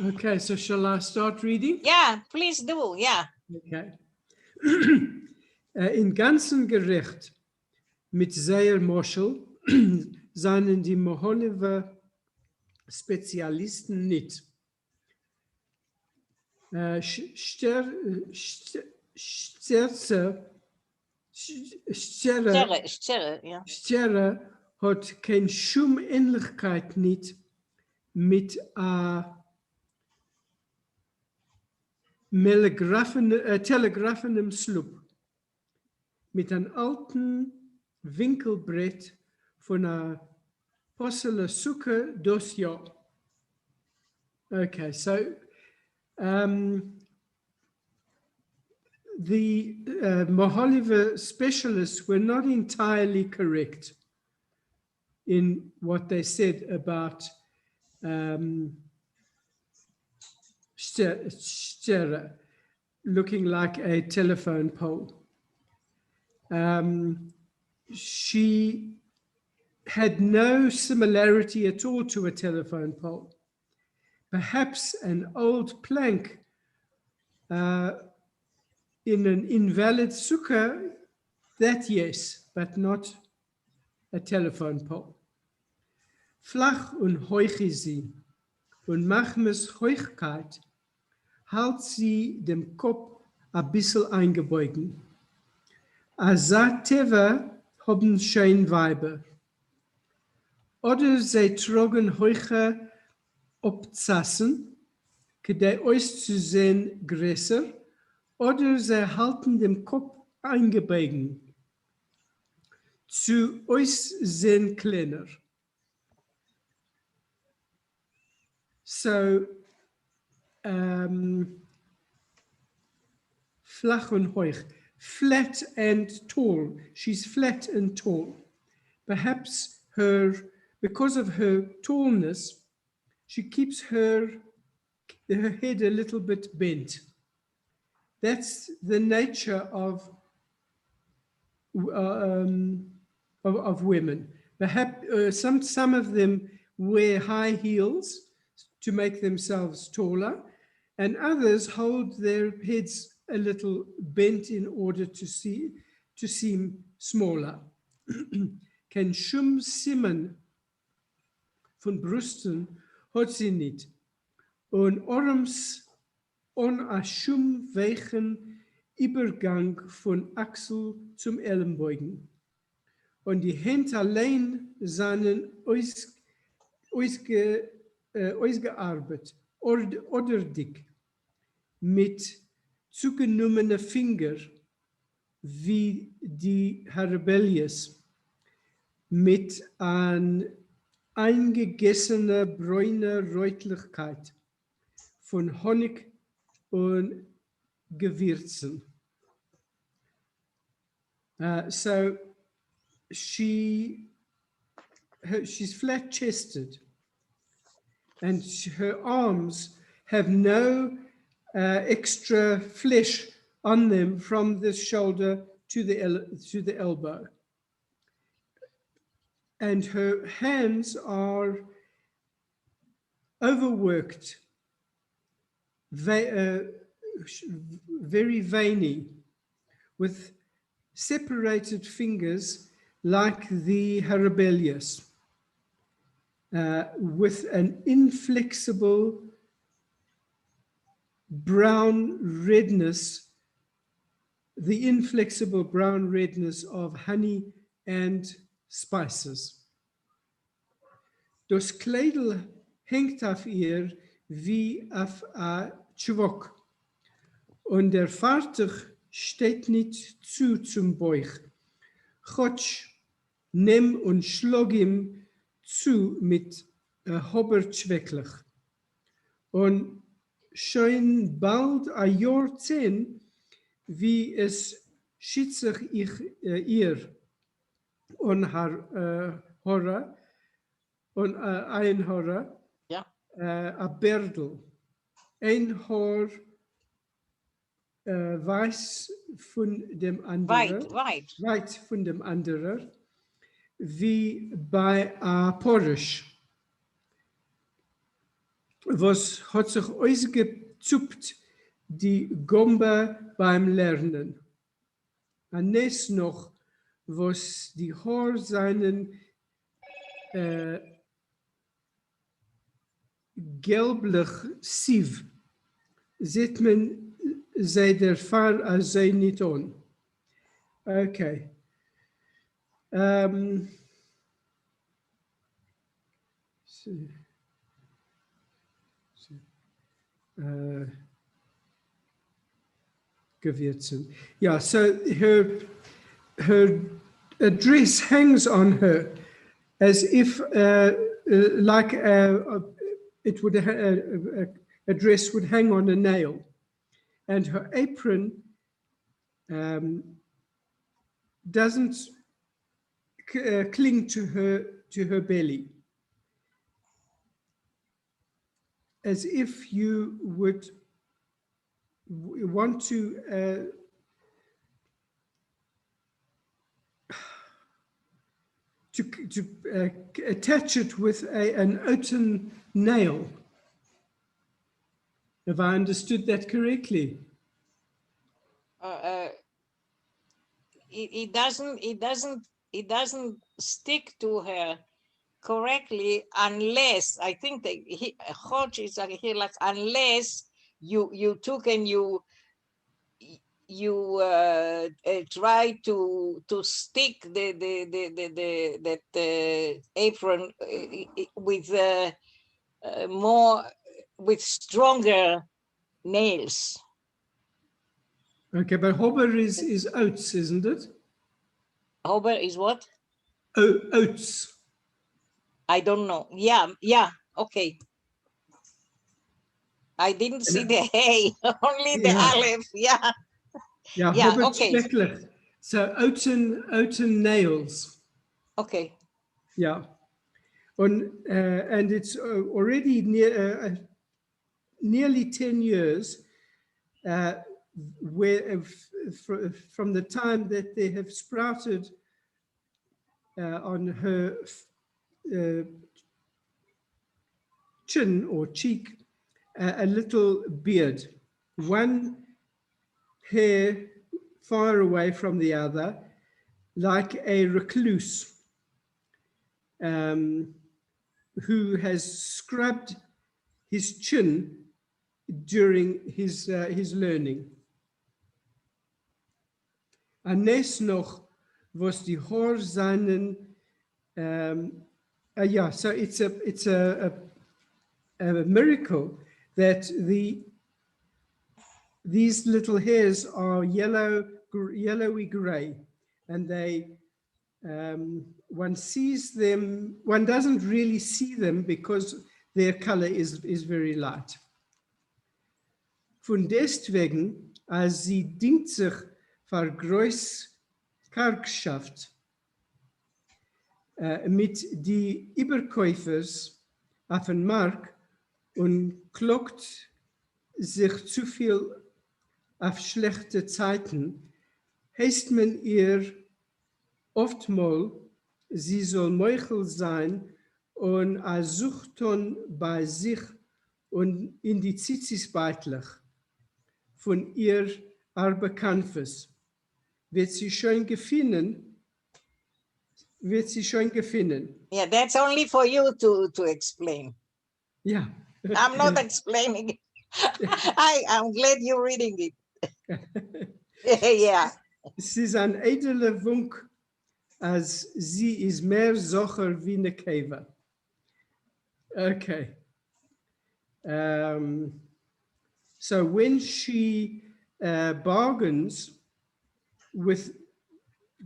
Okay, so shall I start reading? Yeah, please do. Yeah. Okay. In ganzen Gericht mit Seher Moschel seien die Moholiver Spezialisten nicht. Sterre hat keine Schumähnlichkeit nicht mit telegrafenem Slub, mit einem alten Winkelbrett von einer Possele Sucke das Jahr. Okay, so the Moholiver specialists were not entirely correct in what they said about Stere looking like a telephone pole. She had no similarity at all to a telephone pole. Perhaps an old plank in an invalid sukkah, that yes, but not a telephone pole. Flach und heuch ist sie, und machmes Heuchkeit halt sie dem Kopf ein bisschen eingebeugen. Teva haben schön Weiber. Oder sie trugen heuche Obzassen, kedei euch zu sehen größer, oder sie halten dem Kopf eingebeugen, zu euch sehen kleiner. So, flach und heuch, flat and tall. She's flat and tall. Perhaps because of her tallness, she keeps her head a little bit bent. That's the nature of women. Perhaps some of them wear high heels to make themselves taller, and others hold their heads a little bent in order to seem smaller. Kein Schum Simmen von Brüsten hat sie nicht, und Arms on a Schum weichen Übergang von Achsel zum Ellenbeugen. Und die Hände allein seien ausgearbeitet oder dick, mit zugenommener Finger wie die Harabelius, mit an eingegessener bräuner Rötlichkeit von Honig und Gewürzen. So she's flat-chested, and her arms have no extra flesh on them from the shoulder to the elbow. And her hands are overworked, very veiny, with separated fingers like the Harabelius, with an inflexible brown redness, the inflexible brown redness of honey and spices. Das Kleidel hängt auf ihr wie auf ein Tschwok, und der Fartuch steht nicht zum Bauch. Gott nimm und schlag ihm zu mit Hobbertschwecklich. Und schon bald ein Jahr 10, wie es schütze ich ihr und Horror und ein Horror, ja, a Berdel, ein Haar weiß von dem anderen, weit von dem anderen, wie bei a Porridge. was hat sich ausgezupft, die Gombe beim Lernen. Und nächst noch, was die Haar seinen gelblich sieve, sieht man, sei der Fall, als sei nicht an. Okay. Gewürzen. Yeah, so her dress hangs on her as if like it would a dress would hang on a nail, and her apron doesn't cling to her belly, as if you would want to attach it with an oaten nail. Have I understood that correctly? It doesn't stick to her correctly unless, I think that Hodge is here, like, unless you took and you try to stick that apron with more, with stronger nails. Okay, but hobber is oats, isn't it? Hobber is what? Oh, oats. I don't know. Yeah, okay. I didn't see the hay, only the aleph. Yeah. Yeah, okay. Specklich. So oaten nails. Okay. Yeah. And it's already nearly 10 years from the time that they have sprouted on her chin or cheek a little beard, one hair far away from the other, like a recluse who has scrubbed his chin during his learning. Und nächst noch, was die Haar seinen, so it's a miracle that these little hairs are yellowy gray, and they one sees them, one doesn't really see them because their color is very light. Von deswegen, als sie dingt sich für Großkargschaft mit die Überkäufers auf den Markt und klagt sich zu viel auf schlechte Zeiten, heißt man ihr oftmal, sie soll Meuchel sein und suchton bei sich und in die Zitzis beitlich. Von ihr Arbekanfes. Wird sie schon gefunden? Yeah, that's only for you to explain. Yeah. I'm not explaining. I'm glad you're reading it. Yeah. Sie ist ein edler Wunk, als sie ist mehr Socher wie eine Käfer. Okay. So when she bargains with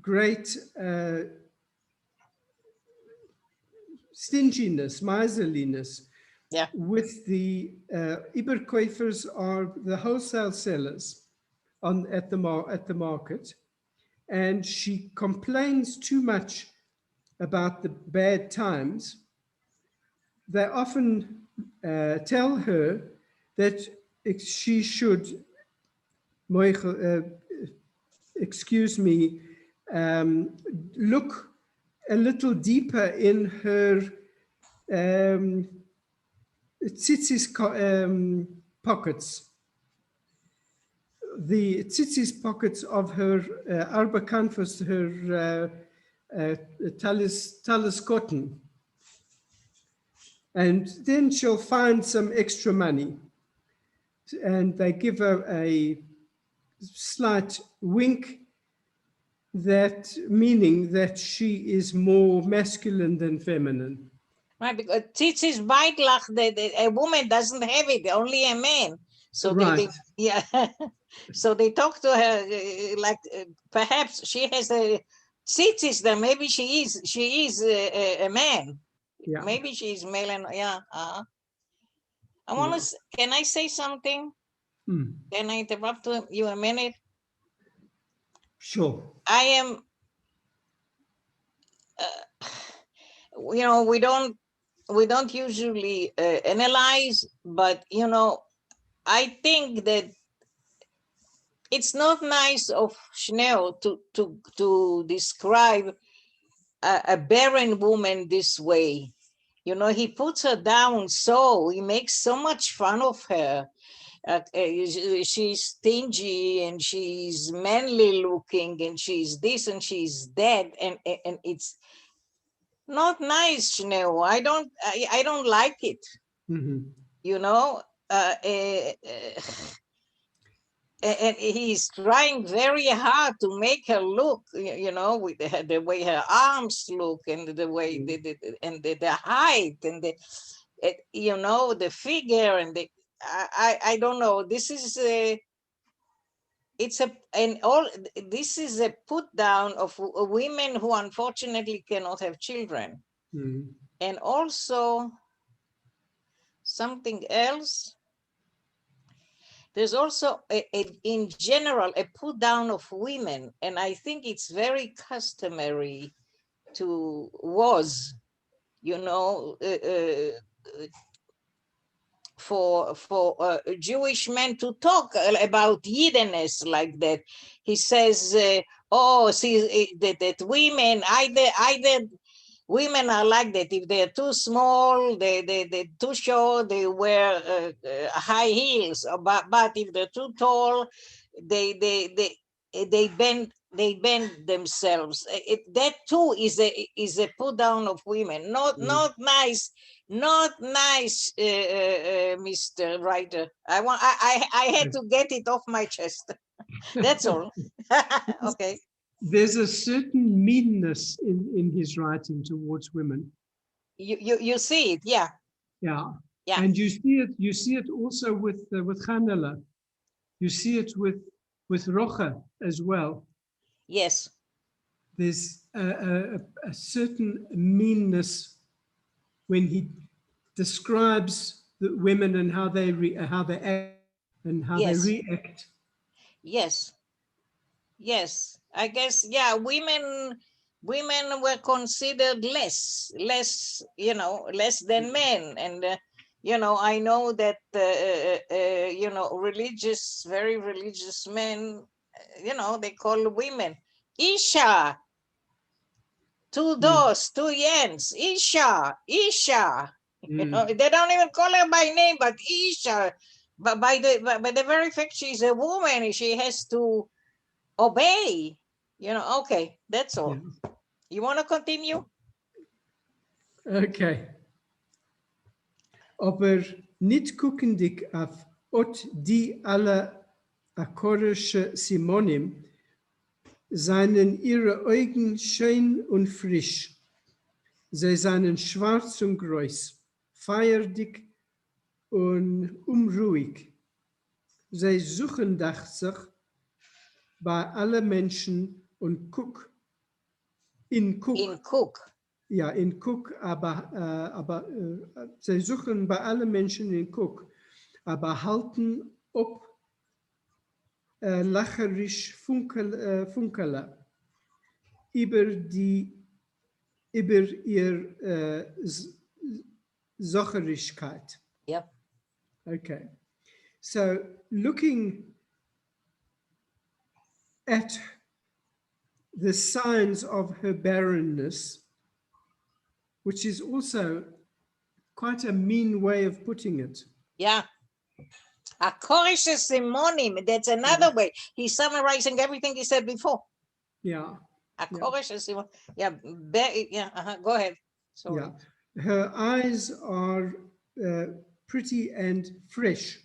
great stinginess, miserliness, yeah, with the Überkäufers are the wholesale sellers at the market, and she complains too much about the bad times. They often tell her that she should, excuse me, look a little deeper in her tzitzis pockets. The tzitzis pockets of her arba canvas, her talis cotton. And then she'll find some extra money. And they give her a slight wink, that meaning that she is more masculine than feminine. Right, because tzitzis beitlach, a woman doesn't have it, only a man. So Right. yeah. So they talk to her like perhaps she has a tzitzis. Then maybe she is a man. Yeah. Maybe she's male and yeah. I want to. Can I say something? Can I interrupt you a minute? Sure. I am. You know, we don't usually analyze, but you know, I think that it's not nice of Schnell to describe a barren woman this way. You know, he puts her down, so he makes so much fun of her. She's stingy and she's manly looking and she's this and she's that, and it's not nice, Schnell. I don't like it. You know, and he's trying very hard to make her look, you know, with the way her arms look and the way the height and you know, the figure and I don't know. This is this is a put down of women who unfortunately cannot have children. And also something else. There's also in general a put down of women, and I think it's very customary you know, for Jewish men to talk about Yiddenness like that. He says, "Oh, see that women either." Women are like that. If they're too small, they're too short, they wear high heels. But if they're too tall, they bend themselves. That too is a put down of women. Not nice, Mr. Writer. I had to get it off my chest. That's all. Okay. There's a certain meanness in his writing towards women. You see it, yeah. Yeah. Yeah. And you see it also with Chanela. You see it with Rocha as well. Yes. There's a certain meanness when he describes the women and how they act and how they react. Yes. Yes. I guess, yeah, women were considered less, you know, less than men. And, you know, I know that, you know, very religious men, you know, they call women Isha, 2 dos, 2 yens, Isha. You know, they don't even call her by name, but Isha. But by the very fact she's a woman, she has to obey. You know, okay, that's all. Yeah. You want to continue? Okay. Aber nicht guckendig auf die alle akorische Simonim, seien ihre Augen schön und frisch. Sie seien schwarz und groß, feierdig und unruhig. Sie suchen nach sich bei allen Menschen und in Cook. Ja, in Cook, aber sie suchen bei allen Menschen in Cook, aber halten ob lacherisch Funkeler über ihr Socherigkeit. Yep. Okay. So looking at the signs of her barrenness, which is also quite a mean way of putting it. Yeah. Akorisha Simonim, that's another way. He's summarizing everything he said before. Yeah. Akorisha Simonim. Yeah, go ahead. Sorry. Yeah. Her eyes are pretty and fresh,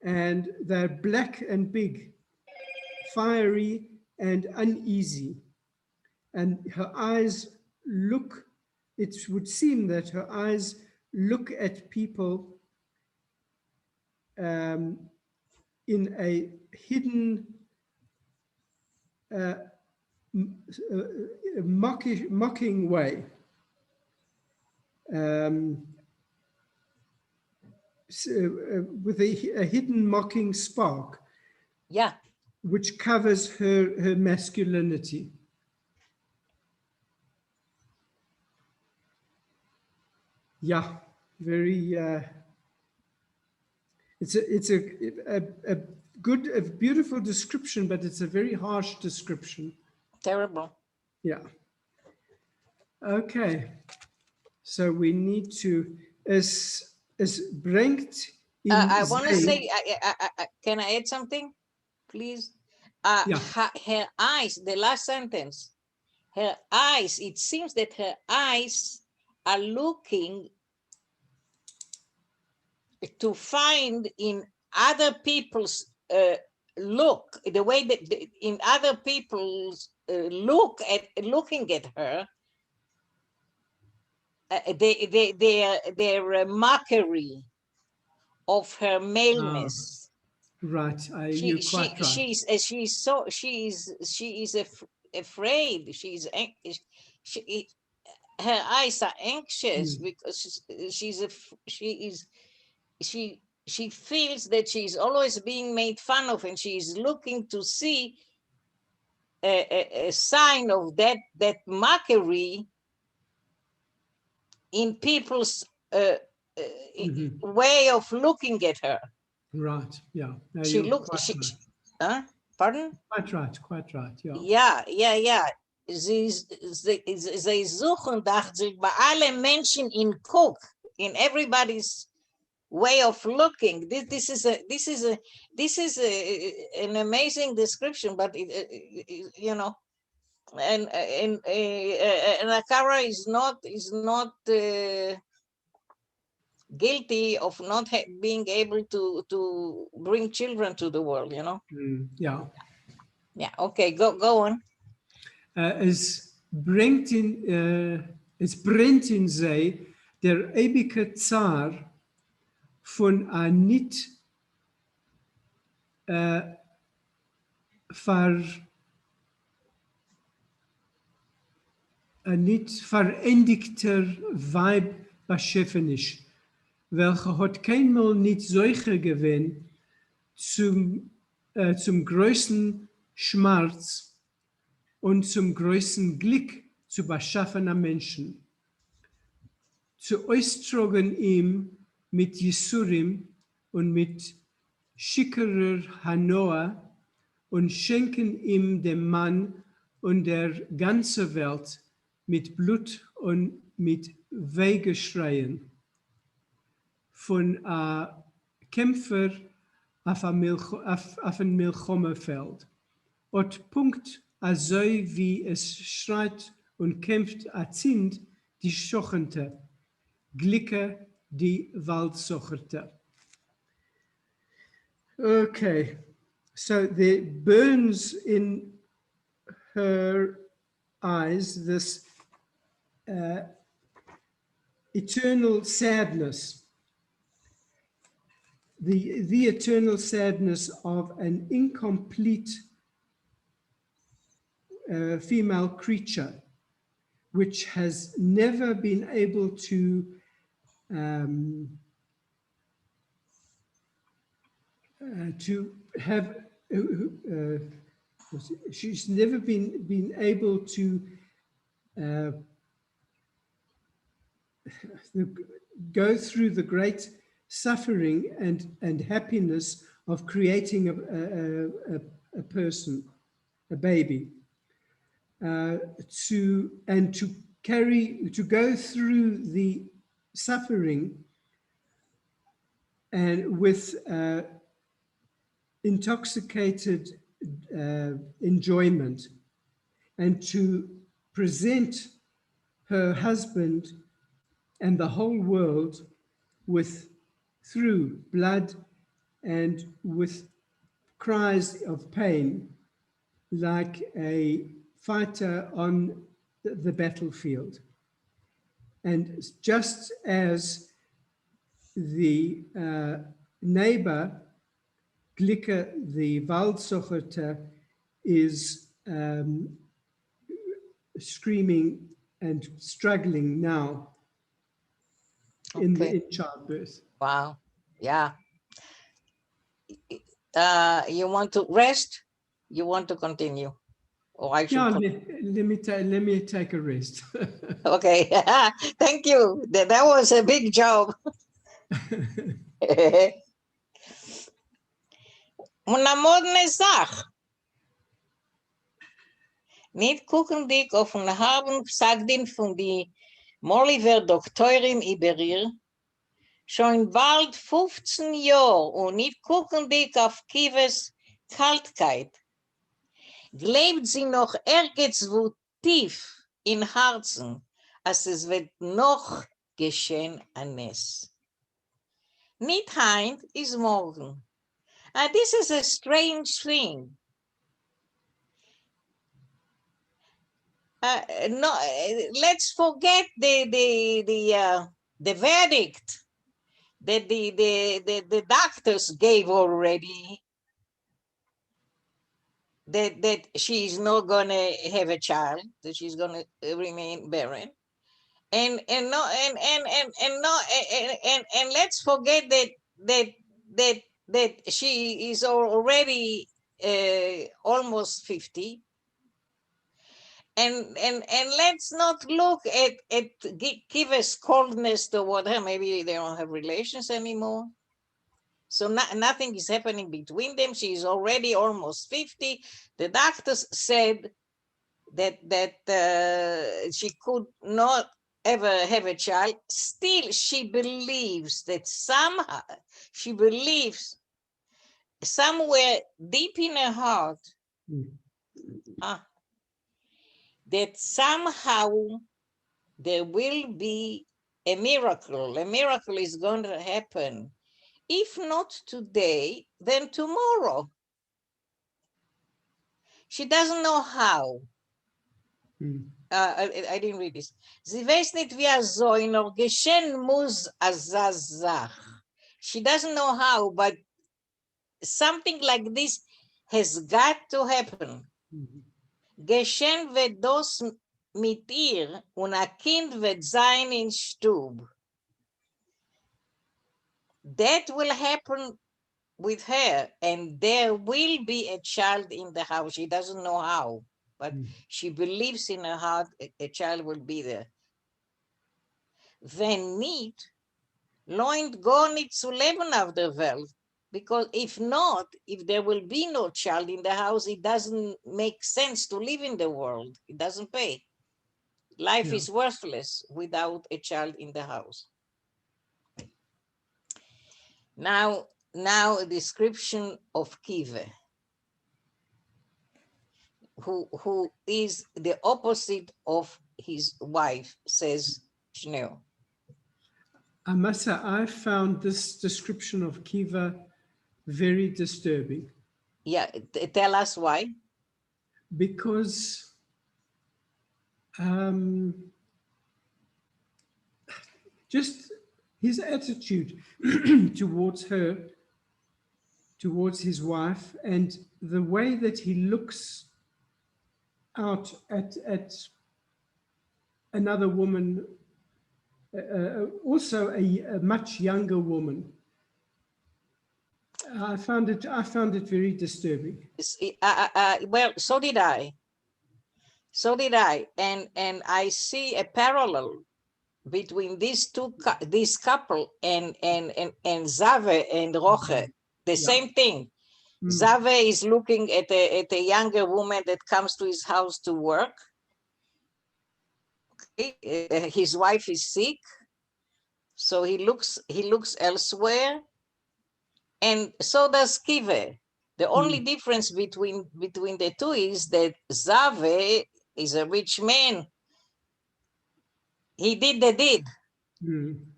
and they're black and big, fiery and uneasy. And her eyes look, it would seem that her eyes look at people in a hidden, mocking way. With a hidden mocking spark, Yeah. which covers her masculinity. Yeah, very. It's a good, a beautiful description, but it's a very harsh description. Terrible. Yeah. Okay. So we need to es brengt in I want to zijn. say, can I add something, please? Yeah. Her eyes, the last sentence, her eyes, it seems that her eyes are looking to find in other people's look, the way that in other people's looking at her, their mockery of her maleness. Right, you're quite right. She's afraid. Her eyes are anxious because she feels that she's always being made fun of, and she's looking to see a sign of that mockery in people's way of looking at her. Right, yeah. No, She you're looks, quite right. pardon? Quite right, yeah. Ja. Sie suchen, dachte ich, bei allen Menschen in Cook, in everybody's way of looking. This is an amazing description, but you know, and Akara is not guilty of not being able to bring children to the world, you know. Yeah. Okay, go on. Es brennt in zij der ewige Zar von a nicht verendigter Weib beschäftigt, welche hat keinmal nicht solche gewesen zum größten Schmerz und zum größten Glück zu beschaffener Menschen. Zu äußern ihm mit Jesurim und mit schickerer Hanoa und schenken ihm dem Mann und der ganzen Welt mit Blut und mit Wehgeschreien. Von Kämpfer auf ein Milchomefeld. Und Punkt, also wie es schreit und kämpft, sind die Schochente, Glicke die Waldsocherte. Okay, so there burns in her eyes this eternal sadness, the eternal sadness of an incomplete female creature, which has never been able to have, she's never been able to go through the great suffering and happiness of creating a person, a baby, to go through the suffering and with intoxicated enjoyment, and to present her husband and the whole world with through blood and with cries of pain, like a fighter on the battlefield. And just as the neighbor, Glicker, the Waldsocherter, is screaming and struggling now in childbirth. Wow. Yeah. You want to rest? You want to continue? Or I should Yeah, let me take a rest. Okay. Thank you. That was a big job. ונעמוד נזך. Nicht gucken dich auf einen halben Psagdin von die Molliver Doktorin über ihr, schon bald 15 Jahre und nicht gucken dich auf Kives Kaltkeit. Glebt sie noch irgendwo tief in Herzen, als es wird noch geschehen an es. Nicht heint ist morgen. This is a strange thing. No, let's forget the verdict that the doctors gave already, that she's not gonna have a child, that she's gonna remain barren, and let's forget that she is already almost 50. And let's not look at Kiva's coldness toward her. Maybe they don't have relations anymore. So nothing is happening between them. She is already almost 50. The doctors said that she could not ever have a child. Still, she believes that somehow, she believes somewhere deep in her heart, that somehow there will be a miracle. A miracle is going to happen. If not today, then tomorrow. She doesn't know how. I didn't read this. Sie weiß nicht, wie so in geschehen muss azazach. She doesn't know how, but something like this has got to happen. Geschehen wird das mit ihr und ein Kind wird sein in Stub. That will happen with her, and there will be a child in the house. She doesn't know how, but she believes in her heart a child will be there. Wenn nicht, lohnt gar nicht zu leben auf der Welt. Because if not, if there will be no child in the house, it doesn't make sense to live in the world. It doesn't pay. Life is worthless without a child in the house. Now a description of Kiva, who is the opposite of his wife, says Shneur. Amasa, I found this description of Kiva very disturbing. Yeah, tell us why. Because just his attitude towards her, towards his wife, and the way that he looks out at another woman, also a much younger woman. I found it very disturbing. Well, so did I. And I see a parallel between this couple and Zave and Roche. The same thing. Zave is looking at a younger woman that comes to his house to work. Okay. His wife is sick, So he looks elsewhere, and so does Kive. The only difference between the two is that Zave is a rich man. He did the deed.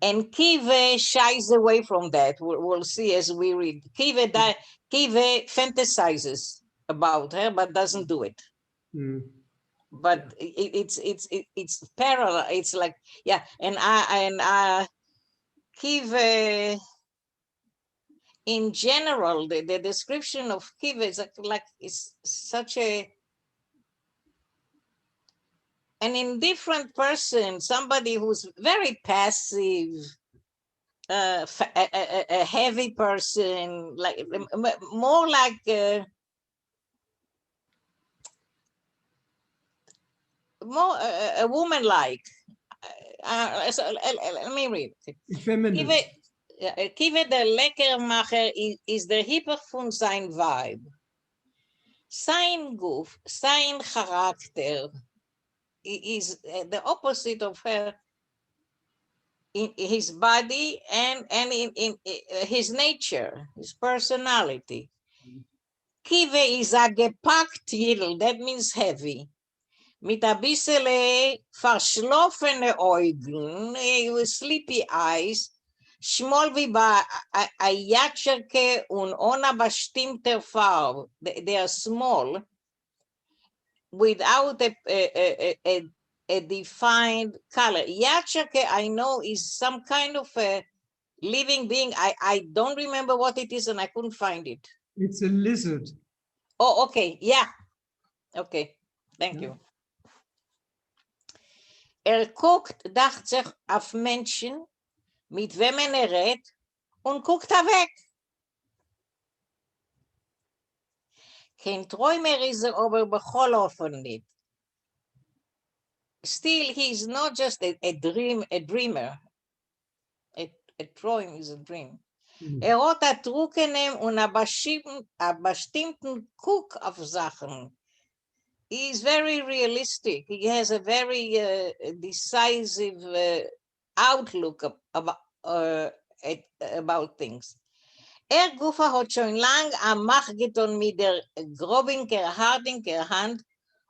And Kive shies away from that. We'll see as we read. Kive fantasizes about her, but doesn't do it. But it's parallel. It's like, yeah. And Kive, in general, the description of Kive is like it's such an indifferent person, somebody who's very passive, a heavy person, like more like more a woman like. Let me read. Kive der Leckermacher is der Hyper von sein Vibe. Sein Guf, sein Charakter is the opposite of her in his body and in his nature, his personality. Kive is a gepackt Yidel, that means heavy. Mit a bissele verschlafene Augen, with sleepy eyes, schmoll wie bei a Jatscherke und ohne bestimmte Farbe. They are small, without a defined color. Yachake, I know, is some kind of a living being. I don't remember what it is and I couldn't find it. It's a lizard. Oh, okay. Yeah. Okay. Thank you. Guckt, dacht sich auf Menschen, mit wem redt, und guckt weg. Kein Träumer ist aber bechol offen nicht. Still, he's not just a dreamer. A drawing is a dream. Hat a trunkenem und a bestimmten Guck auf Sachen. He's very realistic. He has a very decisive outlook about things. Gufa hat schon lang am Machgeton mit der grobinker, hardinker Hand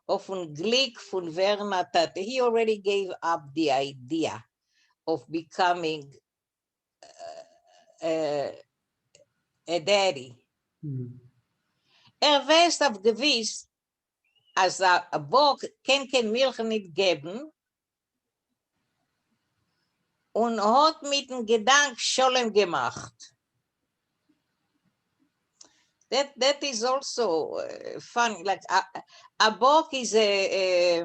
auf ein Glück von Werner Tate. He already gave up the idea of becoming a daddy. Weiß auf gewiss, als a Bock kein Milch nicht geben und hat mit dem Gedank Scholem gemacht. That is also fun. Like a Bock is a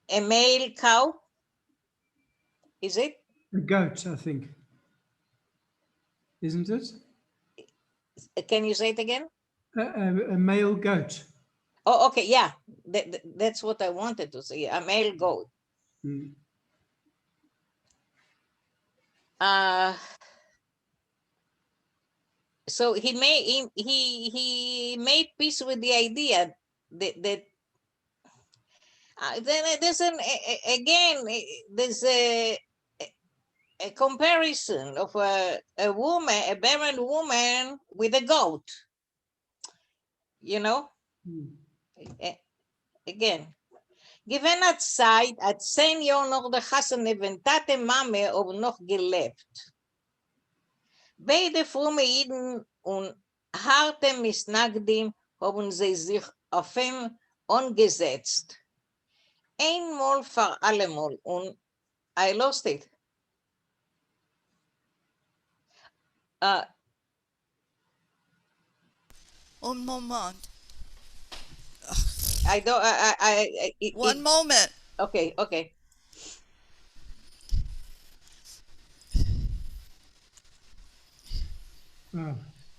male cow. Is it? A goat, I think. Isn't it? Can you say it again? A male goat. Oh, okay, yeah. That's what I wanted to say. A male goat. So he made peace with the idea that then there's there's a comparison of a woman, a barren woman with a goat. You know, again, given at Zeit, at 10 Jahren noch der Chassene, wenn Tate Mame ob noch gelebt. Beide frumme Iden und harte Misnagdim haben sie sich auf ihm angesetzt. Einmal für allemal und I lost it. Un moment. I don't. One moment. Okay.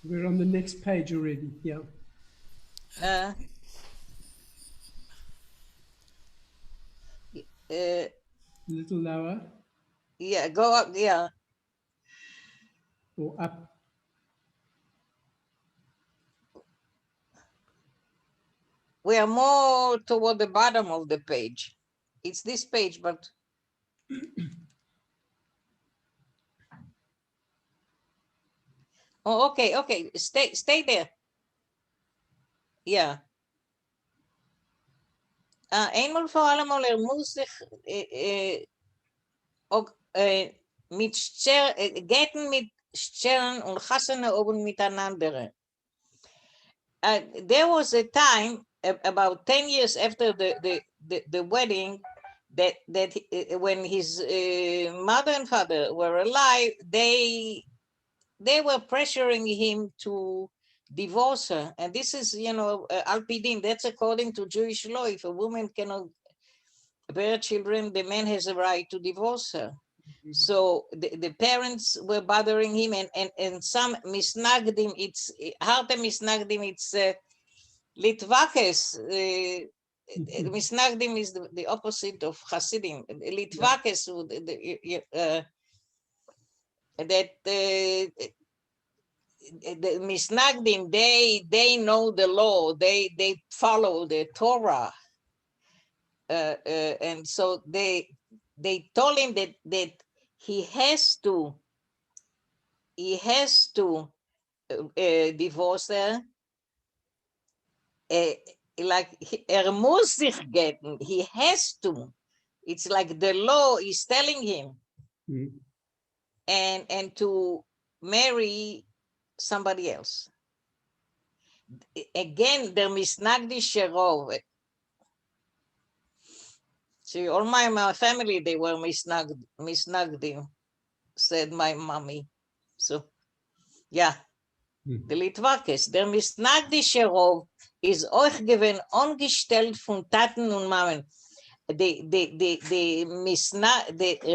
We're on the next page already. Yeah. A little lower. Yeah, go up. Yeah. Or up. We are more toward the bottom of the page. It's this page, but Oh, okay. Stay there. Ja. Eenmaal vor allemaal, er muss sich auch mit Gatten mit Stern und Hasene oben miteinander. There was a time about 10 years after the wedding that when his mother and father were alive, they were pressuring him to divorce her. And this is, Al Pidin, that's according to Jewish law. If a woman cannot bear children, the man has a right to divorce her. So the parents were bothering him, and some misnagdim, it's harte misnagdim, it's litvakes. Misnagdim is the opposite of Hasidim. Litvakes, that the misnagdim, they know the law, they follow the Torah, and so they told him that he has to divorce her, like muss sich gelten, he has to. It's like the law is telling him, and to marry somebody else. Again, der misnagdische rov. See, all my family, they were misnagdim, said my mommy. So, yeah. The Litvakes, der misnagdische rov is euch gewinn angestellt von Taten und Mammen. The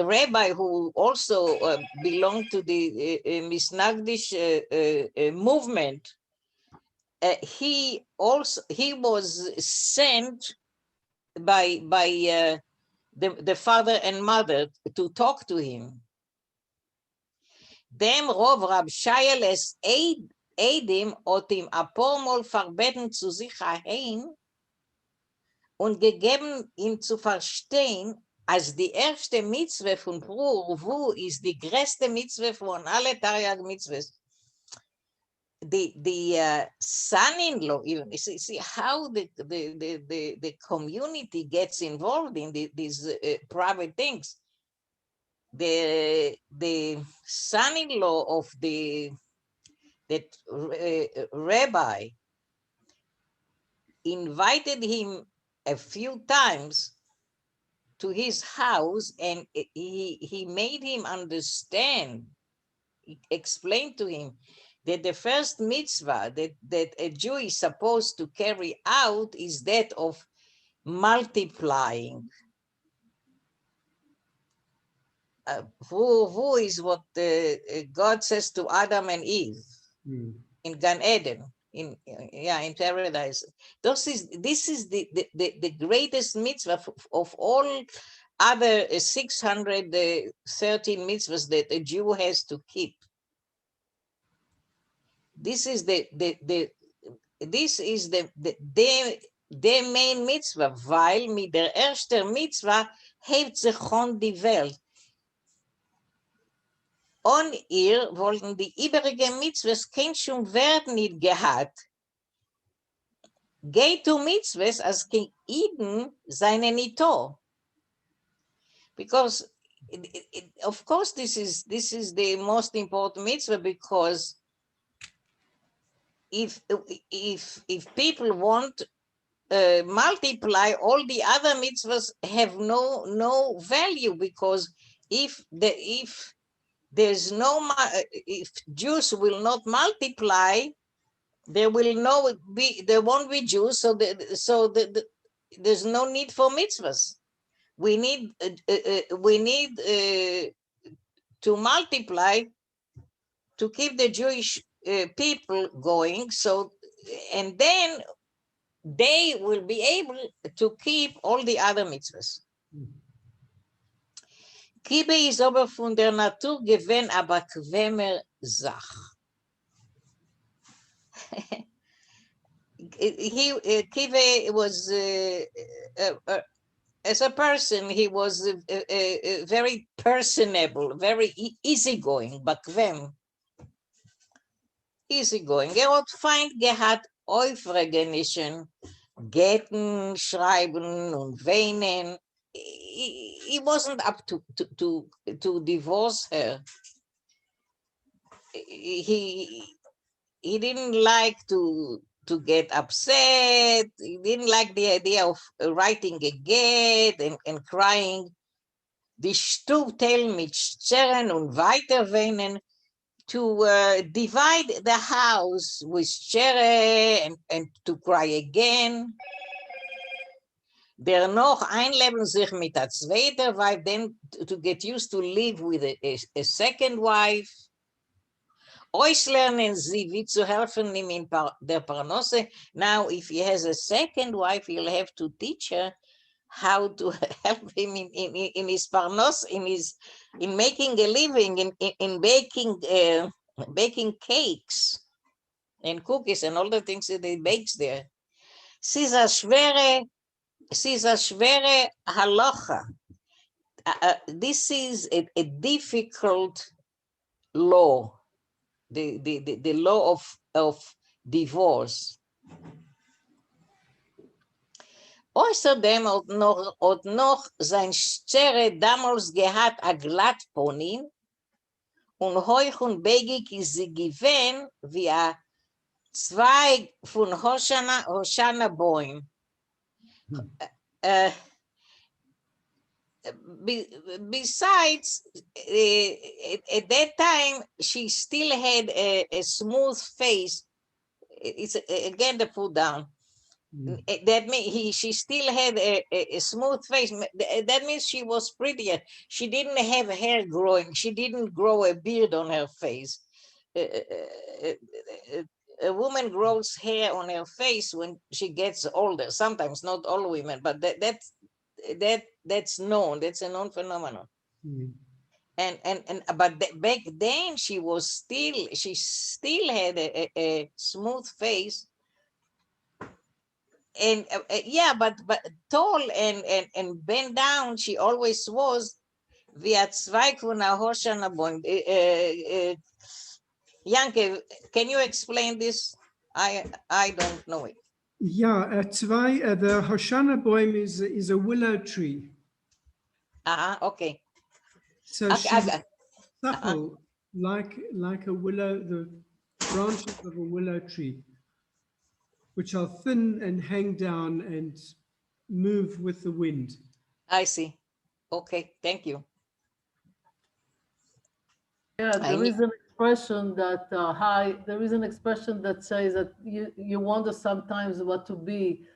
rabbi who also belonged to the Misnagdish movement, he was sent by the father and mother to talk to him. Dem Rov Rab Shayeles Eidim ot ihm a paar Mal verbeten zu sich heim und gegeben ihm zu verstehen, als die erste Mitzwe von Brur Wu ist die größte Mitzwe von alle Taryag Mitzvahs. The son-in-law, even see how the community gets involved in these private things. The son-in-law of that rabbi invited him a few times to his house, and he made him understand, explained to him that the first mitzvah that a Jew is supposed to carry out is that of multiplying. Who is what God says to Adam and Eve in Gan Eden, in paradise. This is the greatest mitzvah of all other 613 mitzvahs that a Jew has to keep. This is the main mitzvah, weil mit der erste mitzvah hebt sich schon die Welt. On ihr wollten die übrigen mitzvahs kein schon werden nicht gehabt. Geht to mitzvahs als kein Eden seine Nito. Because of course this is the most important mitzvah, because if people want multiply, all the other mitzvahs have no value, because if there's no, if Jews will not multiply, there won't be Jews, so there's no need for mitzvahs. We need to multiply to keep the Jewish people going, so, and then they will be able to keep all the other mitzvahs. Kibe is aber von der Natur gewesen, aber bequemer Sach. Kibe was, as a person, he was very personable, very easygoing, bequem. easygoing. Hat Feind gehabt Aufregenischen, Geten, Schreiben und Weinen. He wasn't up to divorce her. He didn't like to get upset. He didn't like the idea of writing a get and crying. Die Stubteil mit Zerren und Weiterweinen, to divide the house with Chere and to cry again. Noch einleben sich mit der zweiten wife, then to get used to live with a second wife. Auslernen sie, wie zu helfen ihm in der Parnasse. Now, if he has a second wife, he'll have to teach her how to help him in his parnos, in making a living, in baking cakes and cookies and all the things that he bakes there. Sie ist eine schwere halacha. This is a difficult law, the law of divorce. Außerdem hat noch sein Schere damals gehabt a Glattponin und hoch und begig ist sie gewesen wie a Zweig von Hoshana Bäum. Besides, at that time, she still had a smooth face. It's again the pull down. That means she still had a smooth face. That means she was prettier. She didn't have hair growing. She didn't grow a beard on her face. A woman grows hair on her face when she gets older. Sometimes, not all women, but that's known. That's a known phenomenon. But back then she still had a smooth face. And yeah, but tall and bent down, she always was. Wie a Zweig von a Hoshana Bäum. Janke, can you explain this? I don't know it. Yeah, the Hoshana Bäum is a willow tree. Okay. So she's supple, like a willow, the branches of a willow tree, which are thin and hang down and move with the wind. I see. Okay, thank you. Yeah, there is an expression that there is an expression that says that you wonder sometimes what to be,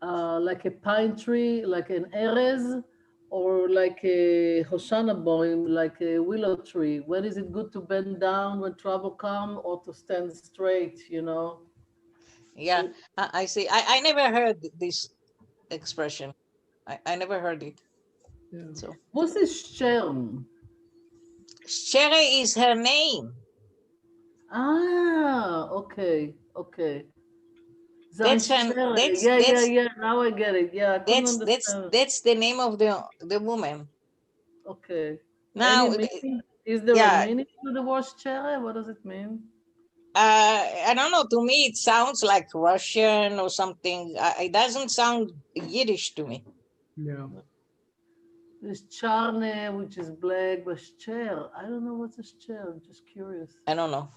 like a pine tree, like an erez, or like a Hoshana Boim, like a willow tree. When is it good to bend down when trouble come, or to stand straight, you know? Yeah, I see. I never heard this expression. I never heard it. Yeah. So What is Sherm? Shere is her name. Okay. That's Yeah. Now I get it. Yeah, I couldn't understand. That's the name of the woman. Okay. Now, is there a meaning to the word Shere? What does it mean? I don't know. To me, it sounds like Russian or something. It doesn't sound Yiddish to me. Yeah. There's charne, which is black, but Sher, I don't know what's a Sher. I'm just curious. I don't know.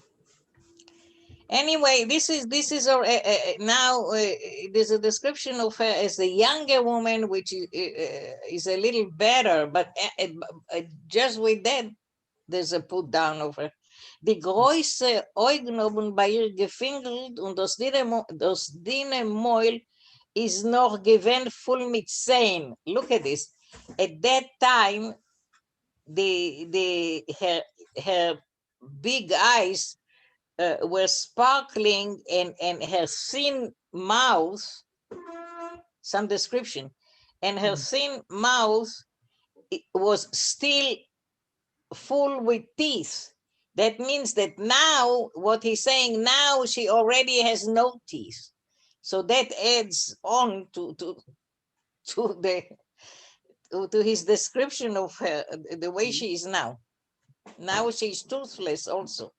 Anyway, this is now there's a description of her as a younger woman, which is a little better, but just with that, there's a put down of her. Die große Augen bei ihr gefingelt und das dünne Mäul ist noch gewähnt voll mit Zähnen. Look at this. At that time, her big eyes were sparkling, and her thin mouth, some description, and her thin mouth was still full with teeth. That means that now, what he's saying now, she already has no teeth. So that adds on to his description of her, the way she is now. Now she's toothless also.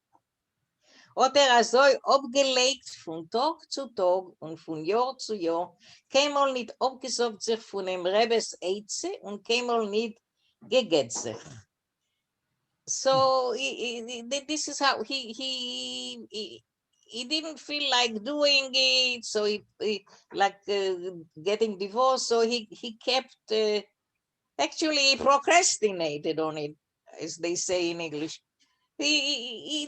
Hat also abgelegt von Tag zu Tag und von Jahr zu Jahr, keinmal nicht abgesagt sich von dem Rebes Eize und keinmal nicht gegett sich. So this is how he didn't feel like doing it, so he like getting divorced, so he kept actually procrastinated on it, as they say in English. He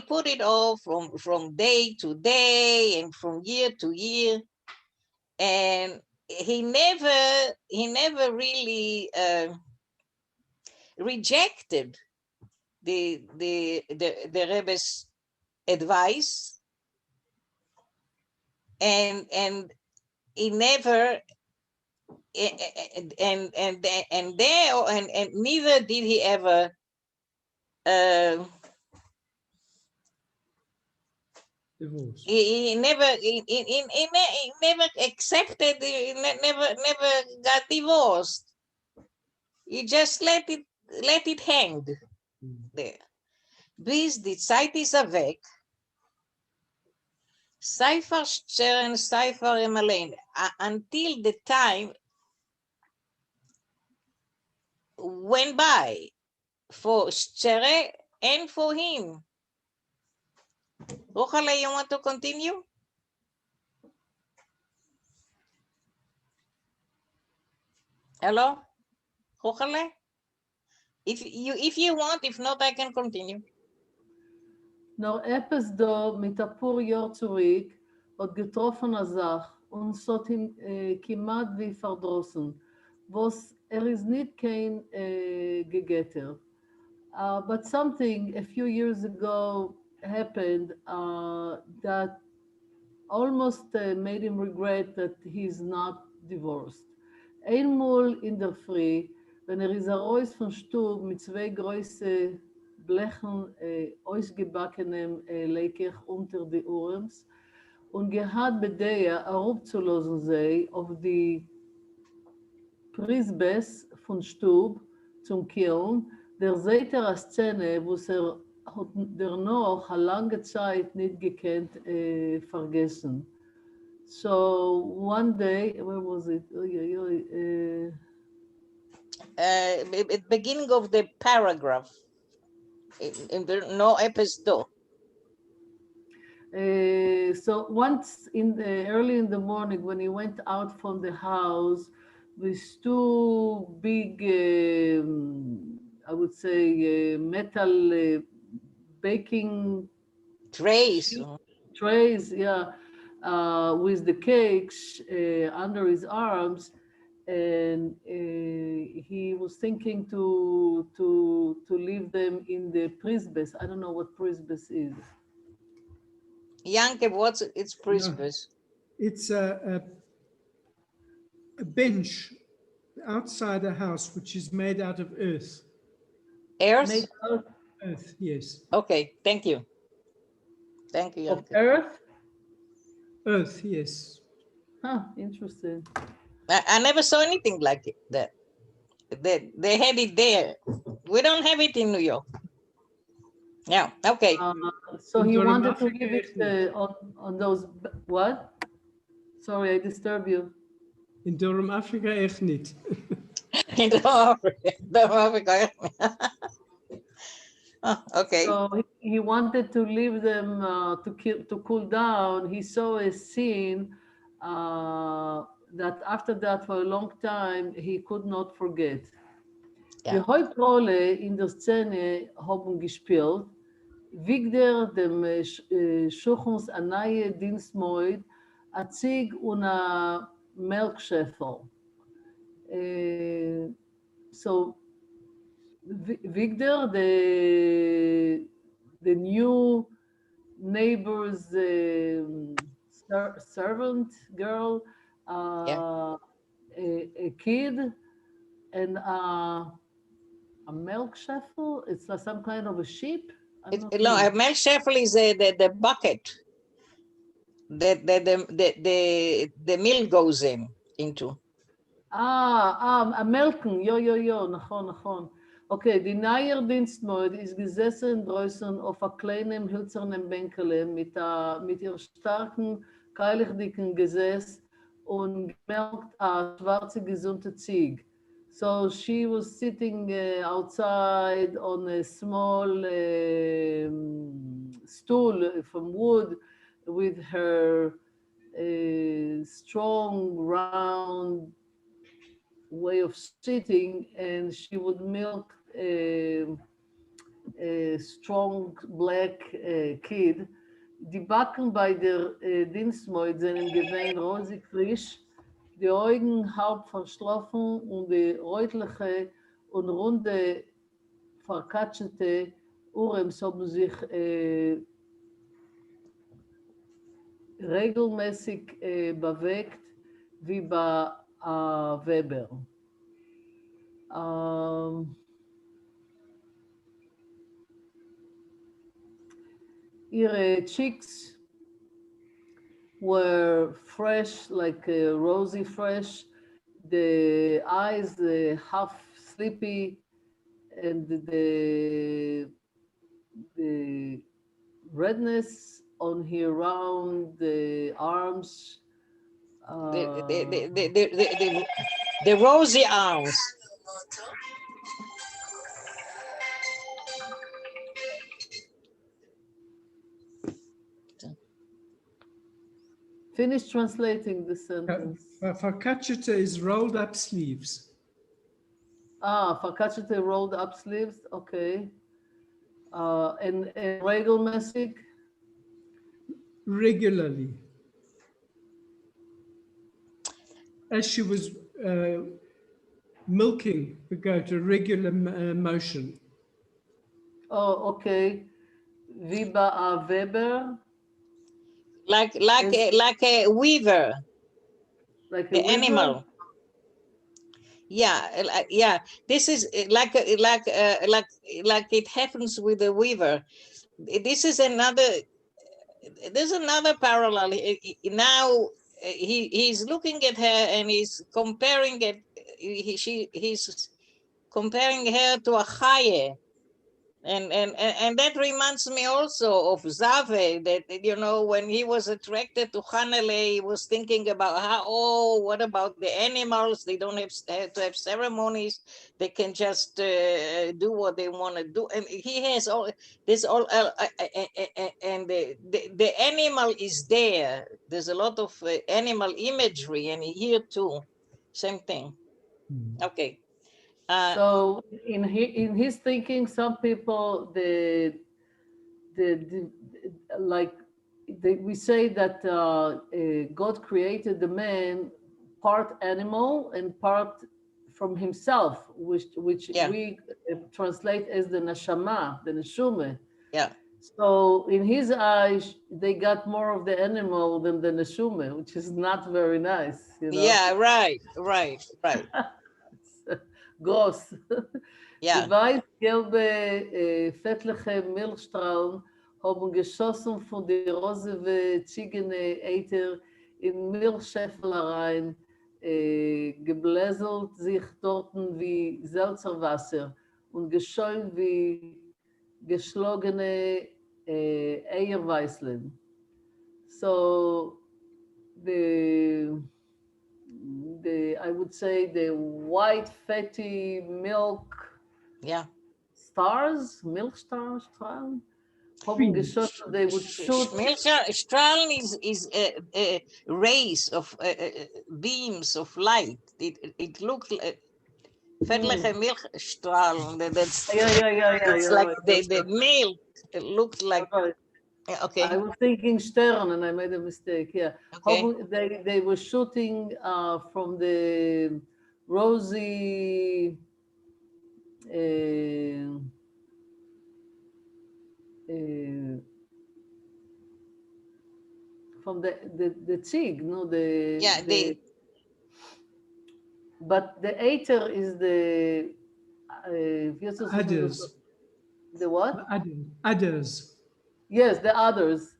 put it off from day to day and from year to year, and he never really rejected the Rebbe's advice, and he never and neither did he ever Divorce. he never accepted, never got divorced. He just let it hang there. Bis die Zeit ist weg. Sefer Stern, Sefer im allein. Until the time went by for Shere and for him. Rochale, you want to continue? Hello? Rochale? If you want, if not, I can continue. Noch etwas da mit ein paar Jahren zurück hat getroffen er sich und es hat ihn kiemat wie verdrossen, was ist nicht kein Gegetter. But something a few years ago happened that almost made him regret that he's not divorced. Einmal in der Früh, wenn ist raus von Stub mit zwei große Blechen ausgebackenem Leckich unter die Ohrens und gehad Bedeja herabzulassen sie auf die Prisbes von Stub zum Kiln, der seht eine Szene, wo hat noch eine lange Zeit nicht gekannt vergessen. So one day, where was it? At the beginning of the paragraph, in the no episode. So once early in the morning, when he went out from the house with two big, I would say, metal baking Trays. Trays, yeah, with the cakes under his arms, and he was thinking to leave them in the prisbes. I don't know what prisbes is. Yanke, what's its prisbes? It's a bench outside a house which is made out of earth. Earth? Made out Earth, yes. Okay, thank you. Thank you, of Yanke. earth? Earth, yes. Huh, interesting. I never saw anything like it. That they had it there. We don't have it in New York. Yeah, okay. So he In wanted to Africa, leave it on those, what? Sorry, I disturb you. In Durham, Africa, echt niet. Oh, okay. So he wanted to leave them to cool down. He saw a scene that after that for a long time he could not forget. Ja. Die Hauptrolle in der Szene haben gespielt Wigder dem Schuchens Anaye Dienstmoid a Zig und a Melkschäfer. So Wigder, the new neighbor's servant girl, a kid, and a milk shuffle. It's like some kind of a sheep. No, a milk shuffle is the bucket that the milk goes into. המלקן, נכון. Okay, die neuer Dienstmord ist gesessen draußen auf einem kleinen hölzernen Bänkele mit ihr starken, keilig dicken Gesäß und gemerkt a schwarze gesunde Zieg. So she was sitting outside on a small stool from wood with her strong, round way of sitting, and she would milk a strong black kid. Die Backen bei der Dienstmaid sind gewesen rosig frisch, die Augen halb verschlafen und die rötliche und runde verkatschete Urems haben sich regelmäßig bewegt wie bei Weber. Ihre cheeks were fresh, like rosy fresh. The eyes half sleepy, and the redness on her round the arms. The rosy arms. Finish translating the sentence. Fakachita is rolled up sleeves. Fakachita rolled up sleeves, okay. And regelmäßig? Regularly. As she was milking the goat, a regular motion. Oh, okay. Wie bei a Weber? Like a weaver. Like the animal. Yeah. This is like it happens with the weaver. This is another. There's another parallel. Now he's looking at her and he's comparing it. He's comparing her to a chaye. And that reminds me also of Zave, that, you know, when he was attracted to Hanele, he was thinking about what about the animals? They don't have to have ceremonies. They can just do what they want to do. And he has all this, and the animal is there. There's a lot of animal imagery, and here too, same thing. Okay. So in his thinking, some people we say that God created the man part animal and part from himself, which we translate as the neshama, the neshume. Yeah. So in his eyes, they got more of the animal than the neshume, which is not very nice. You know? Yeah, right. Gross. Ja. Die weiß-gelbe, fettliche Milchstrahlen haben geschossen von der rosige Ziegene Äther in Milchschäfelereien, gebläselt sich dort wie Selzerwasser und geschäumt wie geschlagene Eierweißlein. So I would say the white fatty milk stars, milk stars, strahlen, they would shoot. Strahlen is a rays of beams of light. It looked like fettliche Milchstrahlen. That's it's like the milk. It looked like. Okay. I was thinking Stern and I made a mistake. Yeah. Okay. They were shooting from the rosy from the Tzig, no, but the Aether is the Udders. The what? Udders. Yes, the others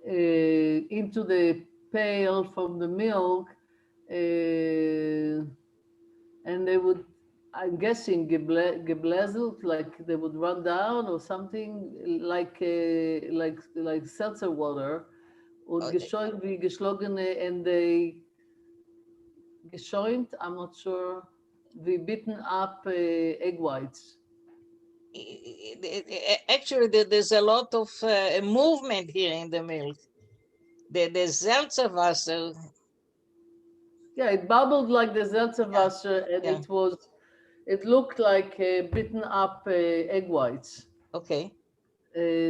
into the pail from the milk, and they would I'm guessing gebläselt, like they would run down or something like seltzer water. Und geschäumt wie geschlagene and they geschäumt, I'm not sure, we beaten up egg whites. Actually, there's a lot of movement here in the milk. The Seltzerwasser. Yeah, it bubbled like the Seltzerwasser, and yeah. it looked like beaten up egg whites. Okay.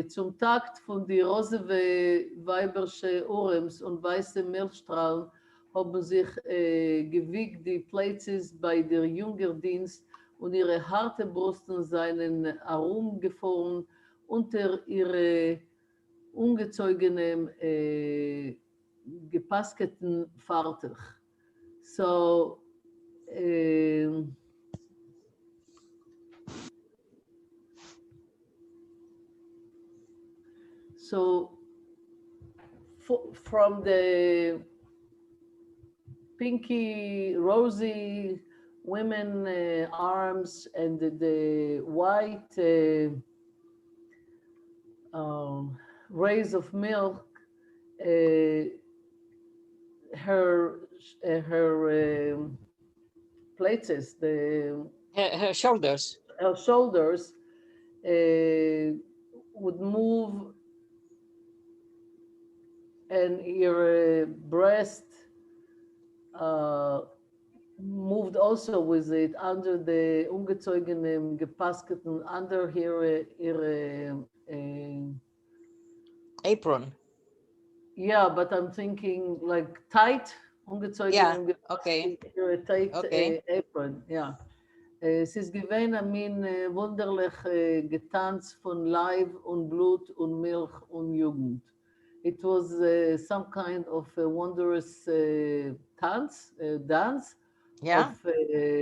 Zum Takt von die rosige weibersche Orems und weiße Milchstrahlen haben sich gewiegt die Plätze bei der Jüngerdienst und ihre harte Brüsten seien herumgefahren unter ihre ungezogenen gepasketen Fartech. So so from the pinky, rosy women arms and the white rays of milk, her plates, her shoulders. Her shoulders would move, and her breast moved also with it under the ungezogenen gepasketen, under her apron. Yeah, but I'm thinking like tight, ungezogenen, yeah, okay. Her tight okay. Apron, yeah. Es ist gewesen ein wunderlich Getanz von Leib und Blut und Milch und Jugend. It was some kind of a wondrous dance yeah. of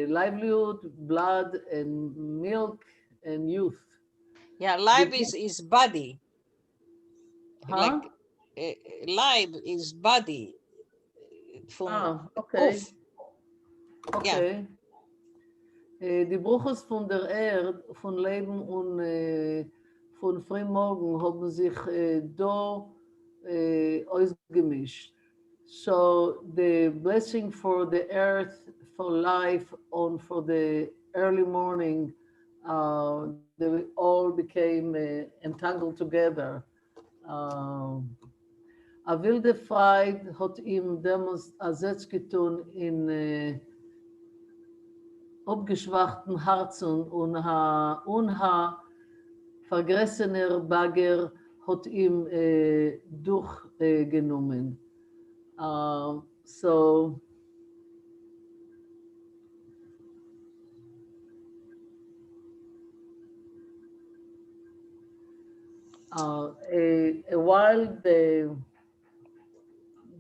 livelihood, blood, and milk and youth. Yeah, life is body. Huh? Like life is body. Okay. Oof. Okay. Yeah. Die Bruches von der Erde, von Leben und von Frühmorgen haben sich da ausgemischt. So the blessing for the earth, for life, and for the early morning, they all became entangled together. A wilde Freude hat ihm damals ersetzt getan in abgeschwachten Herzen und vergessener Bagger hat ihm durchgenommen. So a wild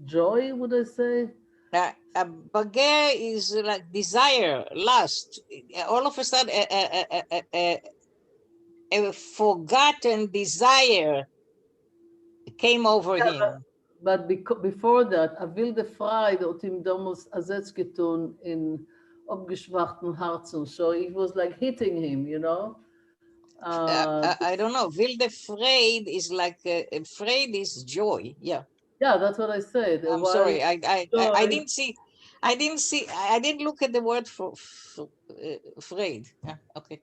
joy, would I say? A bagger is like desire, lust. All of a sudden, a forgotten desire came over him. But before that, a wilde Freude hat ihm damals ersetzt getan in abgeschwachten Herzen. So it was like hitting him, you know? I don't know. Wilde Freude is like, Freude is joy. Yeah. Yeah, that's what I said. I'm sorry. I didn't see. I didn't look at the word for Freude. Yeah, okay.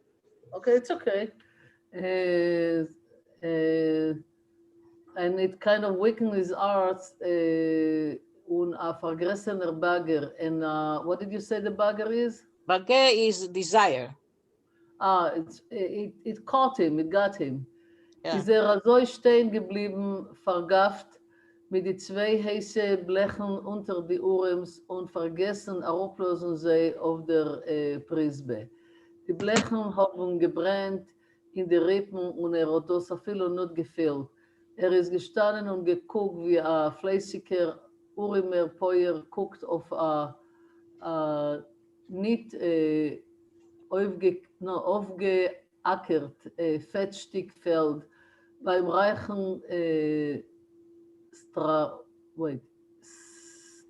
Okay, it's okay. And it kind of weakened his arts un a vergessener Bagger. And what did you say the Bagger is? Bagger is desire. It caught him, it got him. Yeah. Ist so stehen geblieben, vergafft, mit die zwei heiße Blechen unter die Urems und vergessen, herablosen sie auf der Prisbe. Die Blechen haben gebrannt in die Rippen und hat das viel nicht gefehlt. Ist gestanden und geguckt, wie ein fleißiger Urimer Peuer guckt auf ein nicht aufgeackert Fettstickfeld beim reichen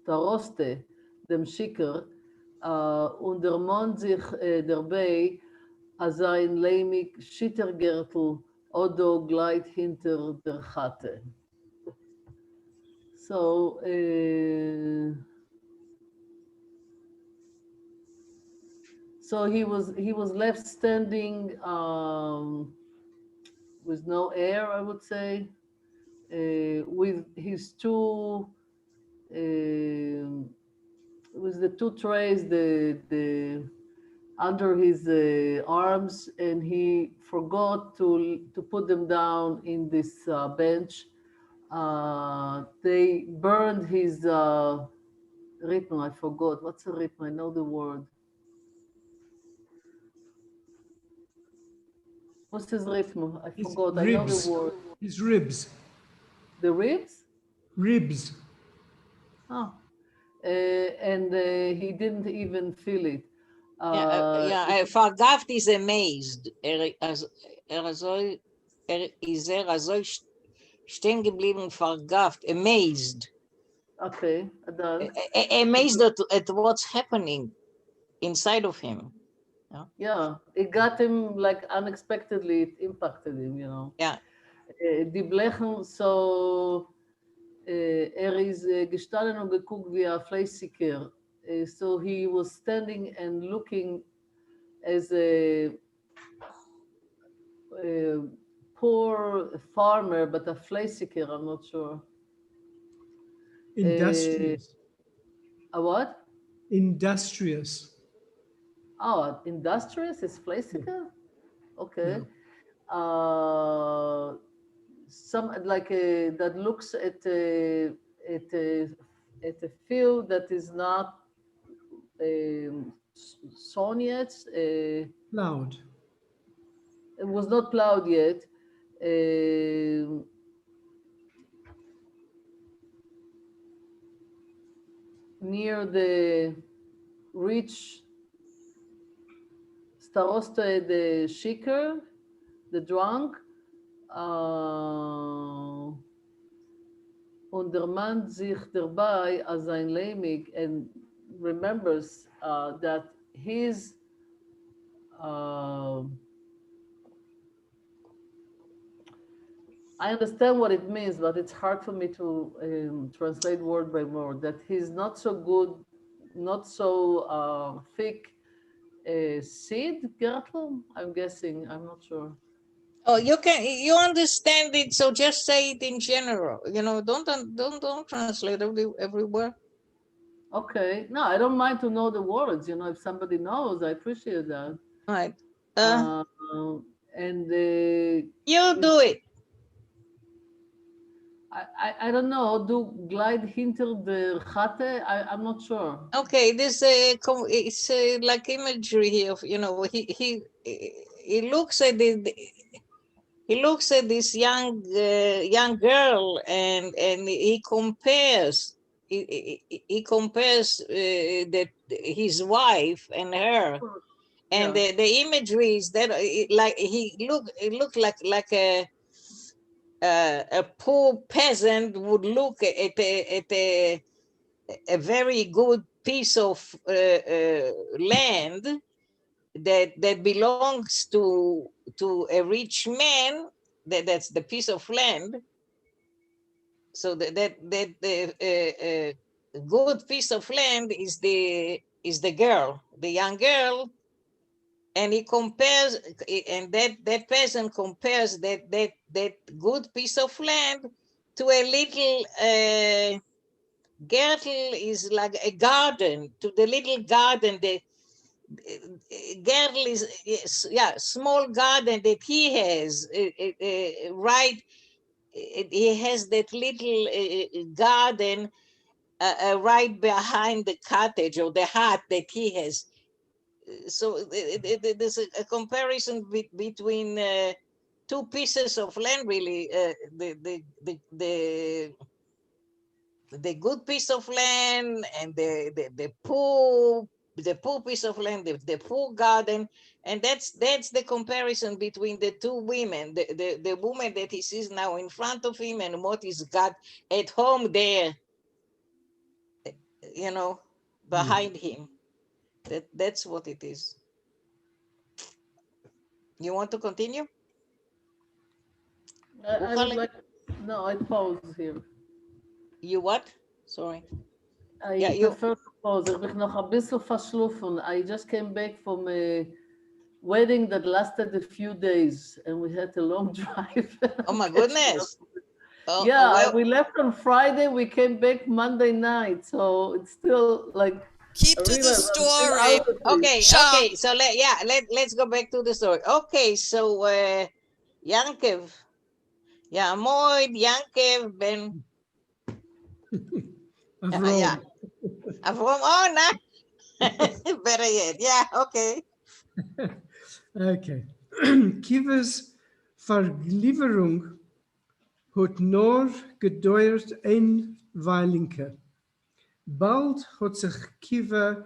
Staroste, dem Schicker, Und der Mond sich dabei, als ein Lämmig Schittergürtel Odo gleit hinter der Hatte. So, so he was left standing with no air, I would say, with his two, with the two trays, the under his arms, and he forgot to put them down in this bench. They burned his rhythm. I forgot. What's a rhythm? I know the word. What's his rhythm? I His forgot. I know ribs. the word. His ribs. The ribs? Ribs. Oh. And he didn't even feel it. Vergaft is amazed. So stehen geblieben, vergaft, amazed. Okay, done. Amazed at what's happening inside of him. Yeah, it got him like unexpectedly, it impacted him, you know. Yeah. Die Blechen, so is gestanden und geguckt wie ein Fleischsicker. So he was standing and looking as a poor farmer, but a fleischsicker, I'm not sure. Industrious. A what? Industrious. Oh, industrious is fleischsicker? Okay. Yeah. Some like that looks at a field that is not sown yet. Loud. It was not plowed yet. Near the rich starosta, the shiker, the drunk, und der Mann sich dabei als ein Lämmig and remembers that his I understand what it means, but it's hard for me to translate word by word. That he's not so good, not so thick seed Gertl. I'm guessing. I'm not sure. Oh, you understand it, so just say it in general. You know, don't translate every word. Okay. No, I don't mind to know the words. You know, if somebody knows, I appreciate that. Right. And you do it. I don't know. Do glide hinter the Chate? I'm not sure. Okay, this it's like imagery here of, you know, he looks at he looks at this young girl and he compares that his wife and her, and the imagery is that like it looked like a poor peasant would look at a very good piece of land that belongs to a rich man. That's the piece of land. So that good piece of land is the girl, the young girl, and he compares, and that person compares that good piece of land to a little Gertl is like a garden, to the little garden. The Gertl is small garden that he has, right. He has that little garden right behind the cottage or the hut that he has. So there's a comparison between two pieces of land, really. The good piece of land and the poor piece of land, the poor garden, and that's the comparison between the two women, the woman that he sees now in front of him and what he's got at home there, you know, behind him. That's what it is. You want to continue? I would like, no, I pause here. You what? Sorry. I Yeah, you. prefer to pause. Ich bin noch ein bisschen verschlafen. I just came back from a wedding that lasted a few days, and we had a long drive. Oh my Catching up. goodness. Oh, Yeah, well, we left on Friday. We came back Monday night, so it's still like Keep I to the realize I'm still story. out of it. okay, Shah. okay. So let's go back to the story. Okay, so Yankev. Yeah, moid Yankev ben Avrom. yeah. Avrom, oh no. Better yet. Yeah, okay. Okay. Kivas Verglieferung hat nur gedauert ein Weilinke. Bald hat sich Kiva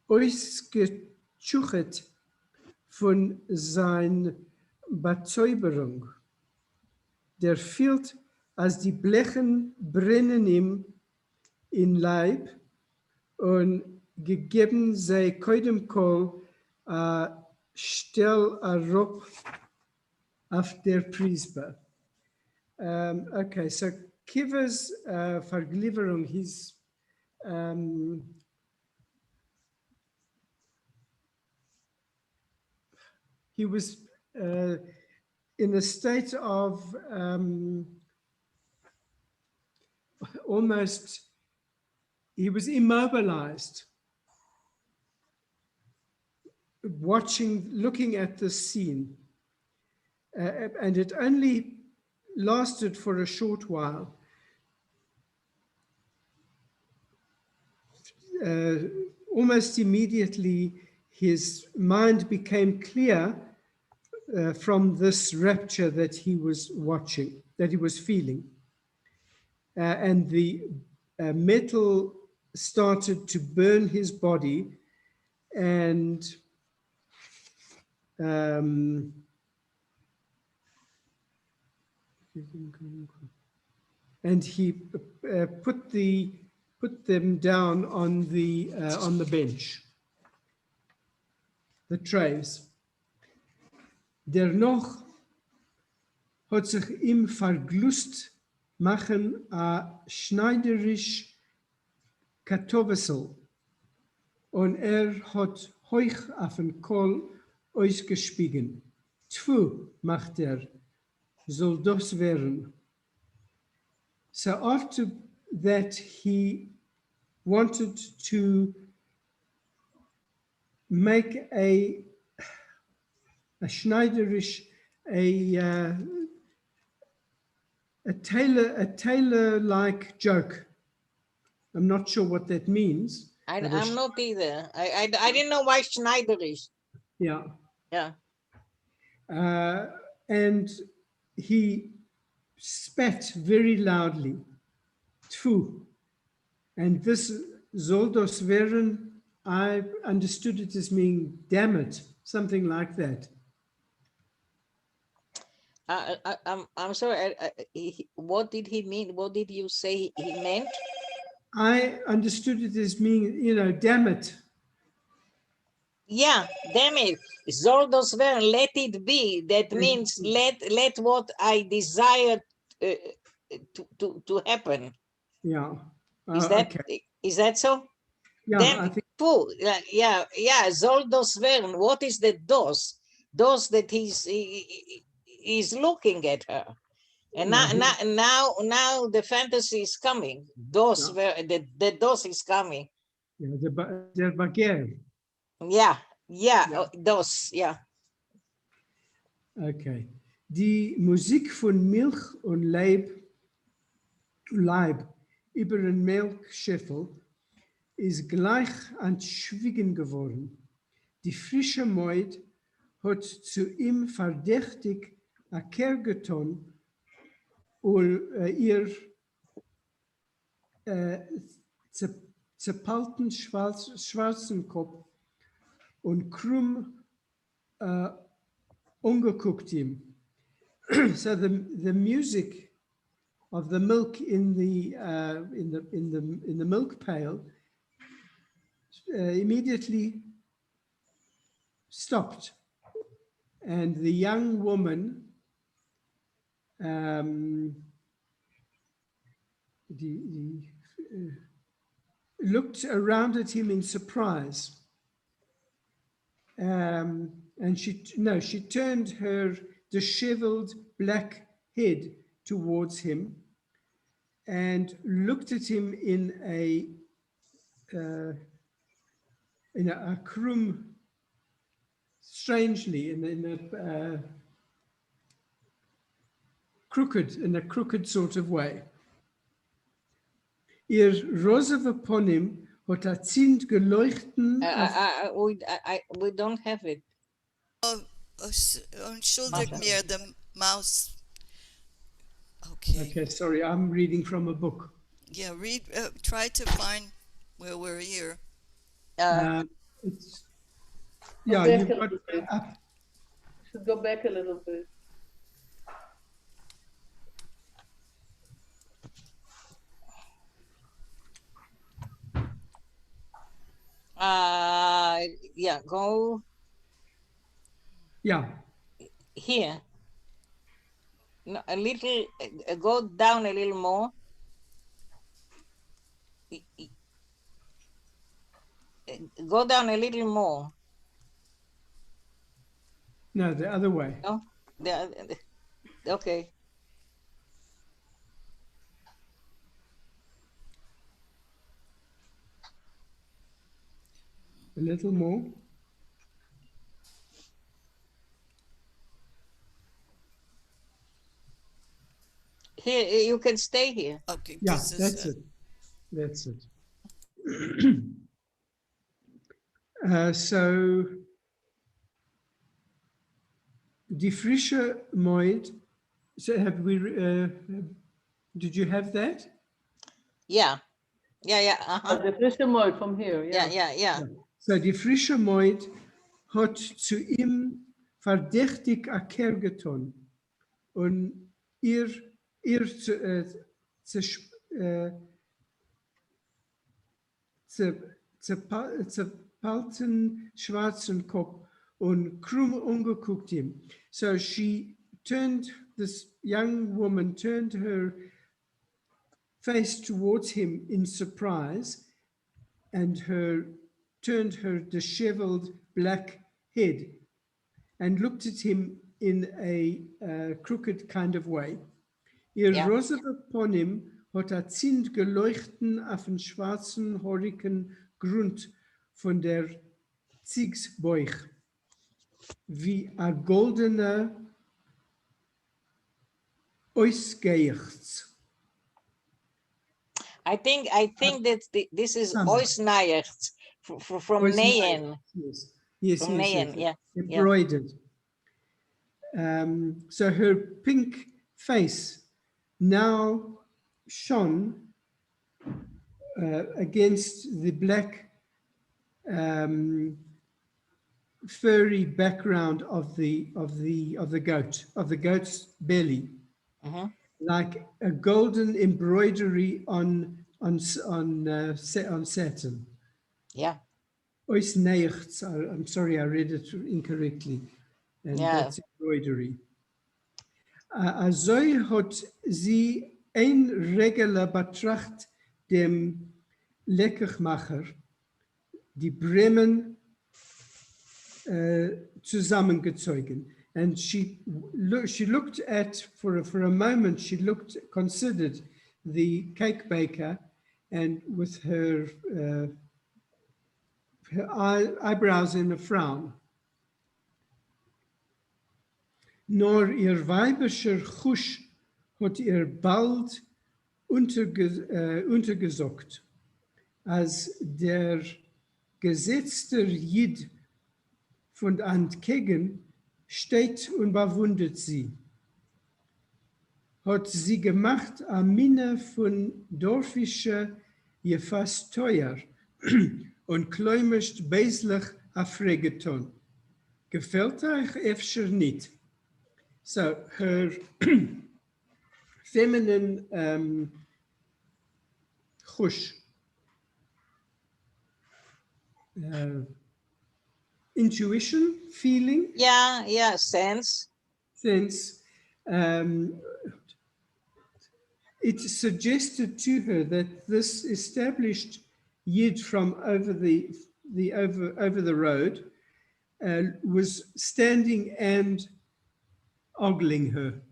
ausgechuchet von seiner Bezauberung. Der fühlt, als die Blechen brennen ihm in Leib und gegeben sei koidem kol stell a rob auf der Prisbe. Okay, so Kiva's Verglieferung, he was in a state of almost, he was immobilized, looking at this scene. And it only lasted for a short while. Almost immediately, his mind became clear from this rapture that he was watching, that he was feeling. And the metal started to burn his body, and he put them down on the bench, the trays. Dennoch hat sich ihm verglust machen a schneiderisch Kartoffel, und hat hoch auf den Kohl ausgespiegen. Tfu, macht soll das werden. So after that, he wanted to make a schneiderisch, a tailor-like joke. I'm not sure what that means. I'm not either. I didn't know why Schneider is. Yeah. Yeah. And he spat very loudly. Tfu. And this soll das werden, I understood it as meaning damn it, something like that. I'm sorry. What did he mean? What did you say he meant? I understood it as meaning, damn it. Yeah, damn it. Soll das werden, let it be. That means let what I desire to happen. Yeah. Okay. Is that so? Yeah, Damn, I think. Yeah. Soll das werden. What is the dos? Dos that he's looking at her. And now the fantasy is coming. Dos, the dos is coming. Yeah, der Bagheer. Yeah. Dos, yeah. Okay. Die Musik von Milch und Leib über einen Milchscheffel ist gleich an Schwiegen geworden. Die frische Maid hat zu ihm verdächtig erkehrgetan und ihr zerpalten schwarzen Kopf und krumm umgeguckt ihm. So the music of the milk in the milk pail immediately stopped, and the young woman looked around at him in surprise. And she turned her disheveled black head towards him and looked at him in a krum, strangely, in a crooked sort of way. Ihr roseve Ponim hat a zint geleuchten. We don't have it. Entschuldigt mir, the mouse. Okay. Okay, sorry, I'm reading from a book. Yeah, read. Try to find where we're here. It's, yeah, back you've a got little bit. up. Should go back a little bit. Yeah, go Yeah, here. No, a little, go down a little more. Go down a little more. no, the other way. No, okay. A little more. Here, you can stay here. Okay. Yeah, this is, that's it. That's it. So, die frische Moed. So, have we? Did you have that? Yeah. The frische Moed from here. Yeah. So, die frische Moed hat zu ihm verdächtig erkergeton und ihr zerpalten schwarzen Kopf und krumm umgeguckt ihm. So this young woman turned her face towards him in surprise and turned her disheveled black head and looked at him in a crooked kind of way. Ihr rosere Ponim hat a zint geleuchten auf den schwarzen, horigen Grund von der Ziegsbeuch, wie a goldener Ausgeichts. I think that this is Oisnayert from Neyen. Yes. From Neyen, yeah. Embroidered. So her pink face now shone against the black furry background of the goat's belly, like a golden embroidery on satin. Yeah. I'm sorry, I read it incorrectly. And that's embroidery. Also hat sie ein Regler betracht dem Leckermacher, die Bremen zusammengezogen. And she looked at, for a moment, considered the cake baker, and with her eyebrows in a frown. Nur ihr weibischer Chusch hat ihr bald untergesockt, als der gesetzte Jid von Entgegen steht und bewundert sie. Hat sie gemacht a Minne von dorfischer, je fast teuer und kläumischt beislich a Fregeton. Gefällt euch öfter nicht? So her feminine chush, intuition, feeling, Yeah, sense. sense. Um, it suggested to her that this established Yid from over over the road was standing and ogling her.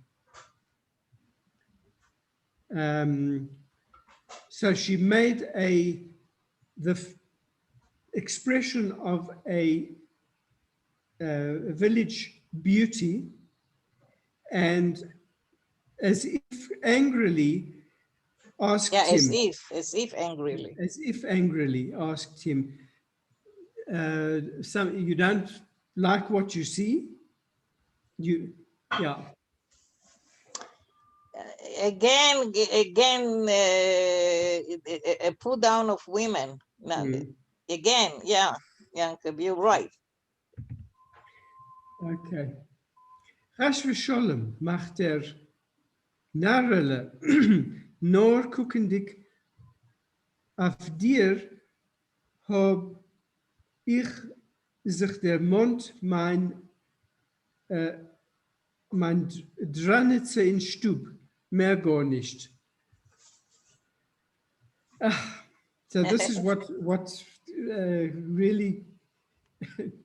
So she made the expression of a village beauty, and as if angrily asked Yeah, him, as if angrily. as if angrily asked him, you don't like what you see? You, yeah. Again, a put down of women. Now, again, yeah, Yankov, you're right. Okay. Chas v'sholem macht narrele nor kukendik auf dir hab ich sich der Mond mein Dranitze in Stub, mehr gar nicht. So this is what really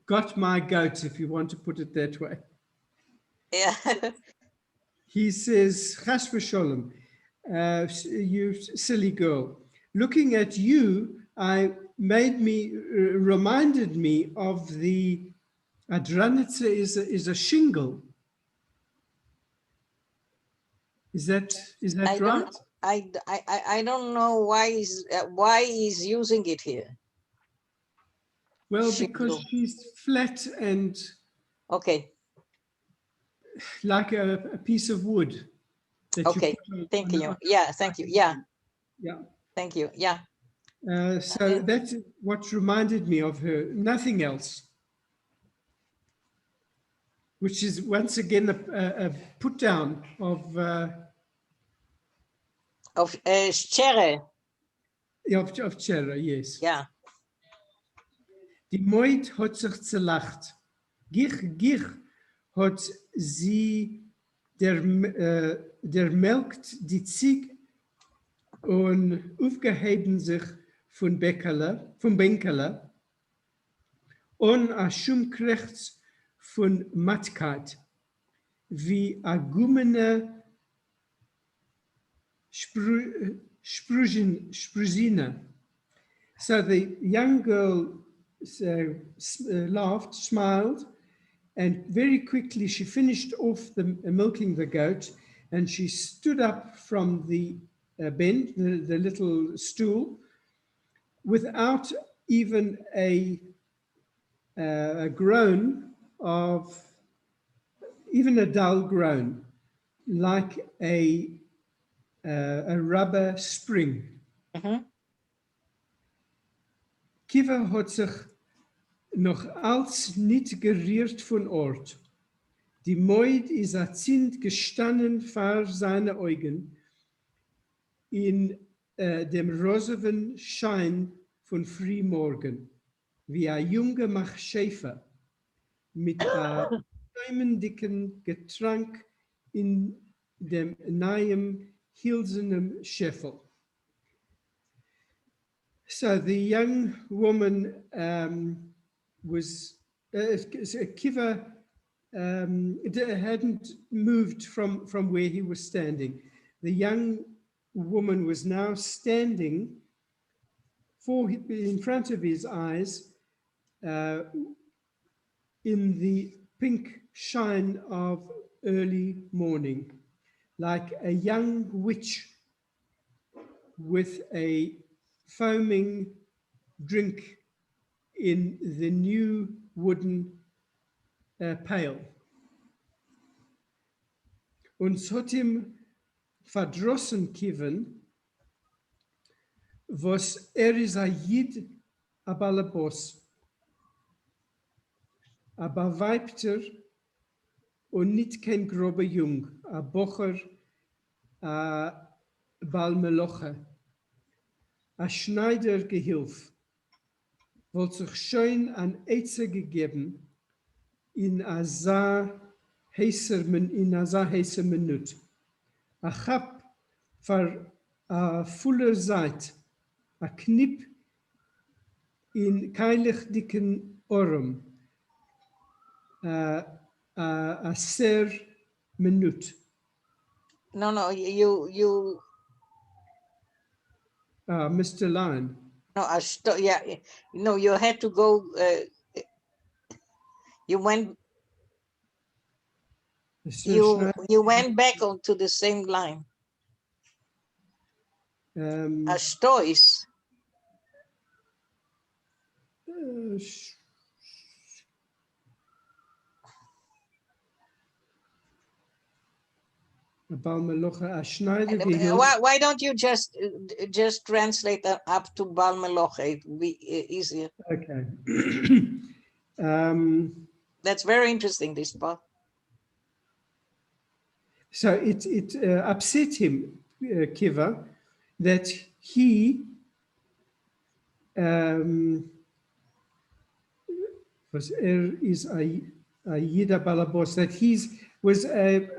got my goat, if you want to put it that way. Yeah. He says, Chas v'sholem, you silly girl, looking at you, reminded me of the Adranitze is a shingle. Is that right? I don't know why he's using it here. Well, because she's flat and okay, like a piece of wood. Okay, thank you. Yeah, thank you. Yeah, yeah. Thank you. Yeah. So that's what reminded me of her. Nothing else. Which is once again a put down of Schere. Of Chera, yes. Yeah. Die Moid hat sich zerlacht. Gich hat sie der melkt die Zieg und aufgeheben sich vom Bänkerle und a Schumkrechts von Matkat, wie a gummene Spruzine. So the young girl laughed, smiled, and very quickly she finished off milking the goat, and she stood up from the bench, the little stool, without even a groan even a dull groan, like a rubber spring. Kiva hat sich noch als nicht gerührt von Ort. Die Moid ist a Zint gestanden vor seine Augen in dem rosaven Schein von Frühmorgen, wie a junge Machschäfer mit a dicken Getränk in dem nahem hilsenem Scheffel. So the young woman was Kiva hadn't moved from where he was standing. The young woman was now standing in front of his eyes in the pink shine of early morning, like a young witch with a foaming drink in the new wooden pail. Und es hat ihm verdrossen kiven, was ist a Jid a Balabos, a Beweibter und nicht kein grober Jung, a Bocher Baal Meloche, a Schneidergehilf, wollte sich schön an Eize gegeben in Asa heißer Minut. A Chap für a fuller Zeit, a Knip in keilig dicken Orm, a ser Minut. No, you Mr. Lion. no, yeah, no, you had to go. You went. You went back onto the same line. Astois. Why don't you just translate that up to Bal Meloche? It would be easier. Okay. That's very interesting, this part. So it upset him, Kiva, that he was is a Yida Balabos, that he was a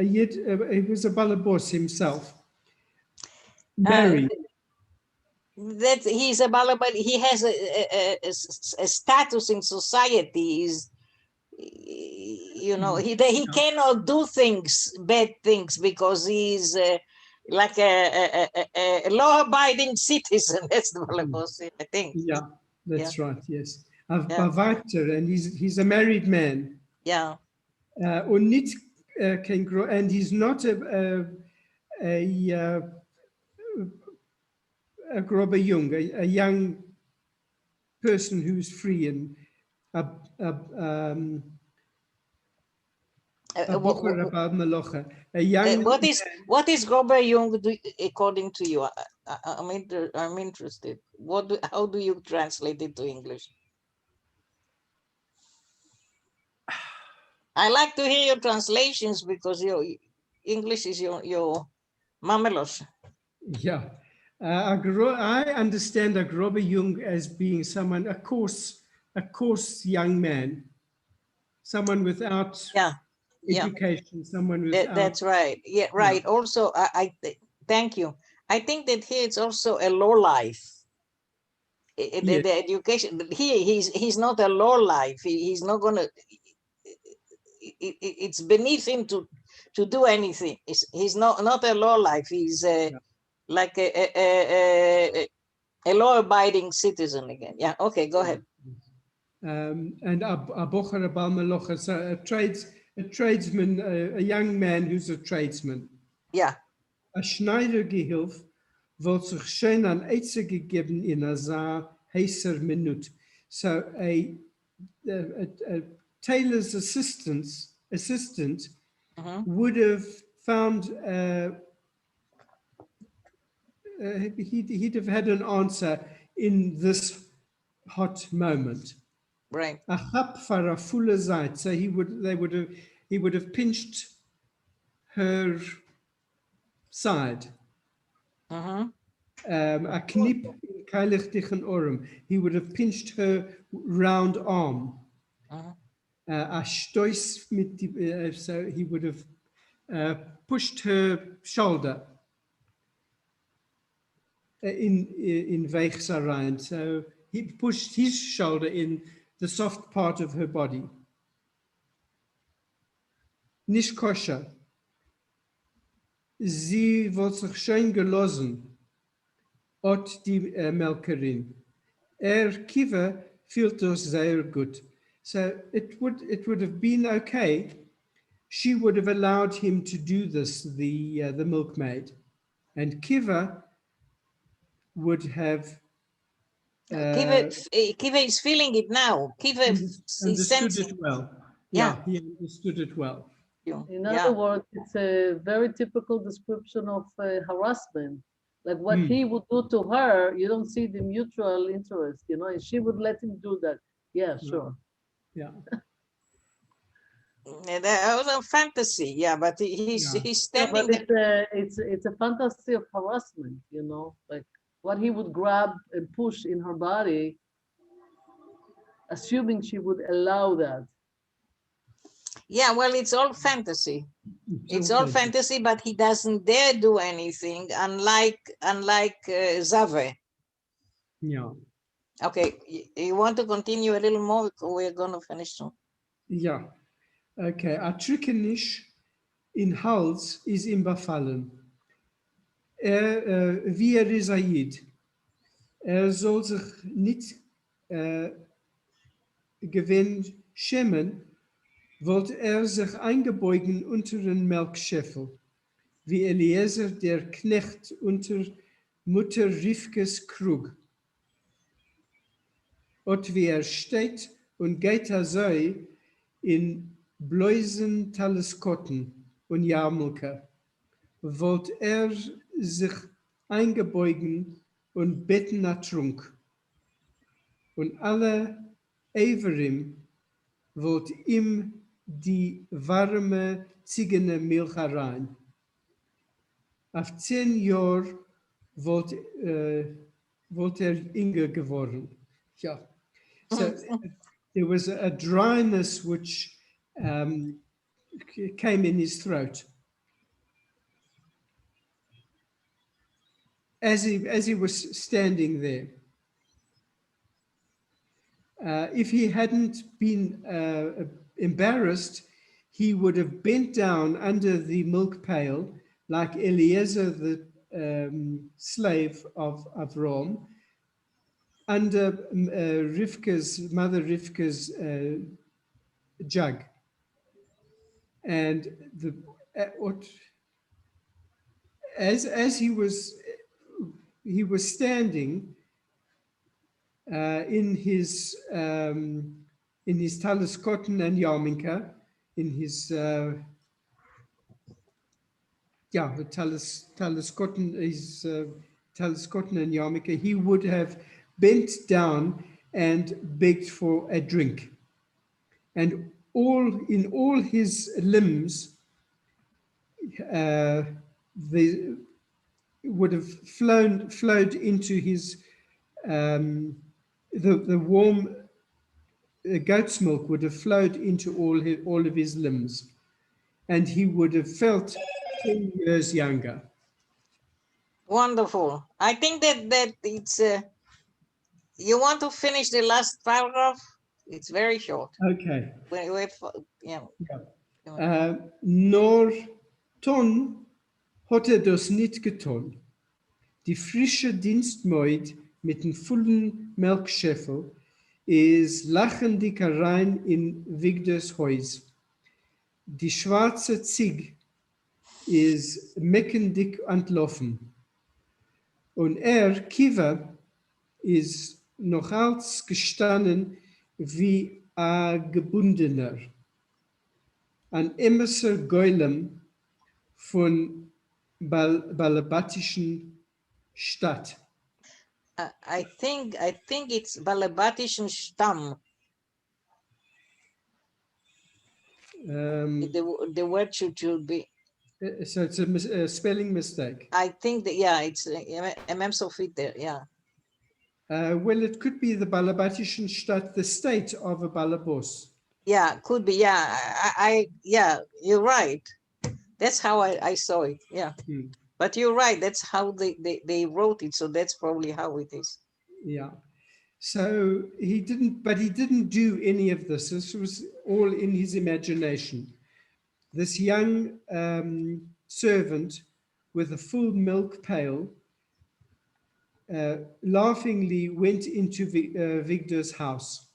Yid, he was a Balabos himself. Married. That he's a Balabal, he has a status in society. He's, you know, he cannot do bad things, because he's like a law-abiding citizen. That's the Balabos, I think. Yeah, that's right. Yes, and he's a married man. Yeah. Und nicht can grow, and he's not a grober young, a young person who's free and a young. What is Grober Jung according to you? I'm interested. How do you translate it to English? I like to hear your translations, because your English is your mamelos. Yeah, I understand a Grober Jung as being someone, a coarse young man, someone without education, someone without. That's right. Yeah, right. Yeah. Also, I thank you. I think that here it's also a low life. The education here, he's not a low life. He's not gonna. It's beneath him to do anything. He's not a low life. He's like a law-abiding citizen again. Yeah. Okay. Go ahead. And a bocher Bal Meloche, so a tradesman, a young man who's a tradesman. Yeah. A Schneidergehilf wird sich schön an Eize gegeben in a heißer Minut. So a tailor's assistant would have found he'd have had an answer in this hot moment. Right. A chap for a fuller Zeit. So he would have pinched her side. A knip in keilig dichen Orm. He would have pinched her round arm. A stois mit so he would have pushed her shoulder in Weichsarein. So he pushed his shoulder in the soft part of her body. Nicht koscher. Sie wird sich schön gelassen, hat die Melkerin. Kiva fühlt das sehr gut. So it would have been okay. She would have allowed him to do this, the milkmaid, and Kiva would have. Kiva is feeling it now. Kiva understood it well. Yeah, he understood it well. In other words, it's a very typical description of harassment. Like what he would do to her, you don't see the mutual interest, you know, and she would let him do that. Yeah, sure. Yeah. That was a fantasy, yeah, but he's Yeah. he's Yeah, standing but there. it's a fantasy of harassment, you know, like what he would grab and push in her body, assuming she would allow that. Yeah, well, it's all fantasy. It's all fantasy. fantasy, but he doesn't dare do anything, unlike Zave. Yeah. Okay, you want to continue a little more? We're gonna finish soon. Ja. Okay. Atrikenisch in Hals ist ihm befallen. Wie ist Aid. Soll sich nicht gewinn schämen, wollte sich eingebeugen unter den Melkscheffel, wie Eliezer der Knecht unter Mutter Rivkes Krug. Und wie steht und geht so in bläusen Teleskotten und Jarmulke, wollte sich eingebeugen und beten nach Trunk. Und alle Everim wollte ihm die warme Ziegene Milch herein. Auf 10 Jahre wollte Inge geworden. Ja. So there was a dryness which came in his throat as he was standing there. If he hadn't been embarrassed, he would have bent down under the milk pail like Eliezer, the slave of Rome, under mother Rivka's jug. And as he was standing in his talis cotton and yarmulke, in his talis cotton, his talis cotton and yarmulke, he would have bent down and begged for a drink, and in all his limbs, the would have flowed into his the warm goat's milk would have flowed into all of his limbs, and he would have felt 10 years younger. Wonderful. I think that it's. You want to finish the last paragraph? It's very short. Okay. Yeah. Nor Ton hat das nicht getan. Die frische Dienstmaid mit dem vollen Melkscheffel ist lachendig herein in Vigdors Haus. Die schwarze Zieg ist meckendig entlaufen. Und Kiva, ist noch als gestanden wie ein Gebundener. Ein emerser Golem von balabatischen Stadt. I think it's Balabatischen Stamm. The word should be. So it's a spelling mistake. I think that, yeah, it's a mem sofit there, yeah. Well, it could be the Balabatischen Stadt, the state of a Balabos. Yeah, could be, yeah. Yeah, you're right. That's how I saw it, yeah. But you're right, that's how they wrote it, so that's probably how it is. Yeah. So he didn't do any of this. This was all in his imagination. This young servant with a full milk pail laughingly went into Vigdor's house.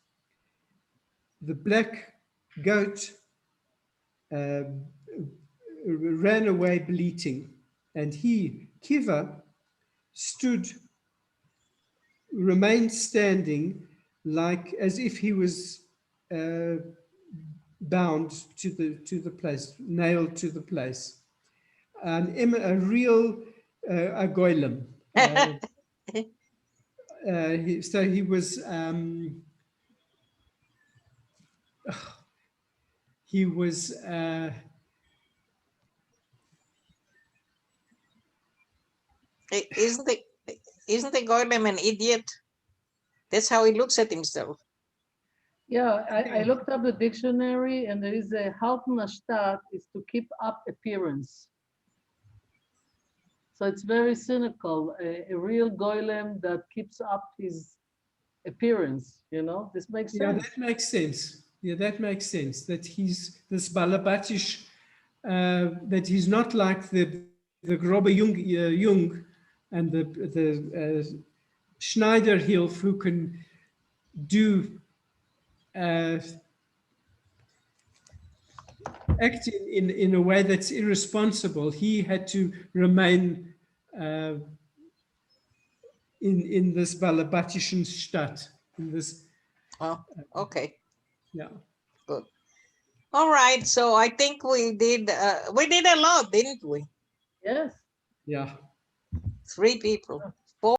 The black goat ran away bleating, and he, Kiva, remained standing like as if he was bound to the place, nailed to the place. A real goylem. So he was he was Isn't the Golem an idiot? That's how he looks at himself. Yeah, I looked up the dictionary, and there is a Hauptnashtat is to keep up appearance. So it's very cynical, a real golem that keeps up his appearance, you know? This makes yeah, sense. that makes sense. Yeah, that makes sense. That he's this Balabatish, that he's not like the Grobe Jung and the Schneider Hilf who can do act in a way that's irresponsible. He had to remain in this Balabatischen Stadt, in this, Oh, okay, yeah. good. All right, so I think we did a lot, didn't we? Yes. Yeah. 3 people.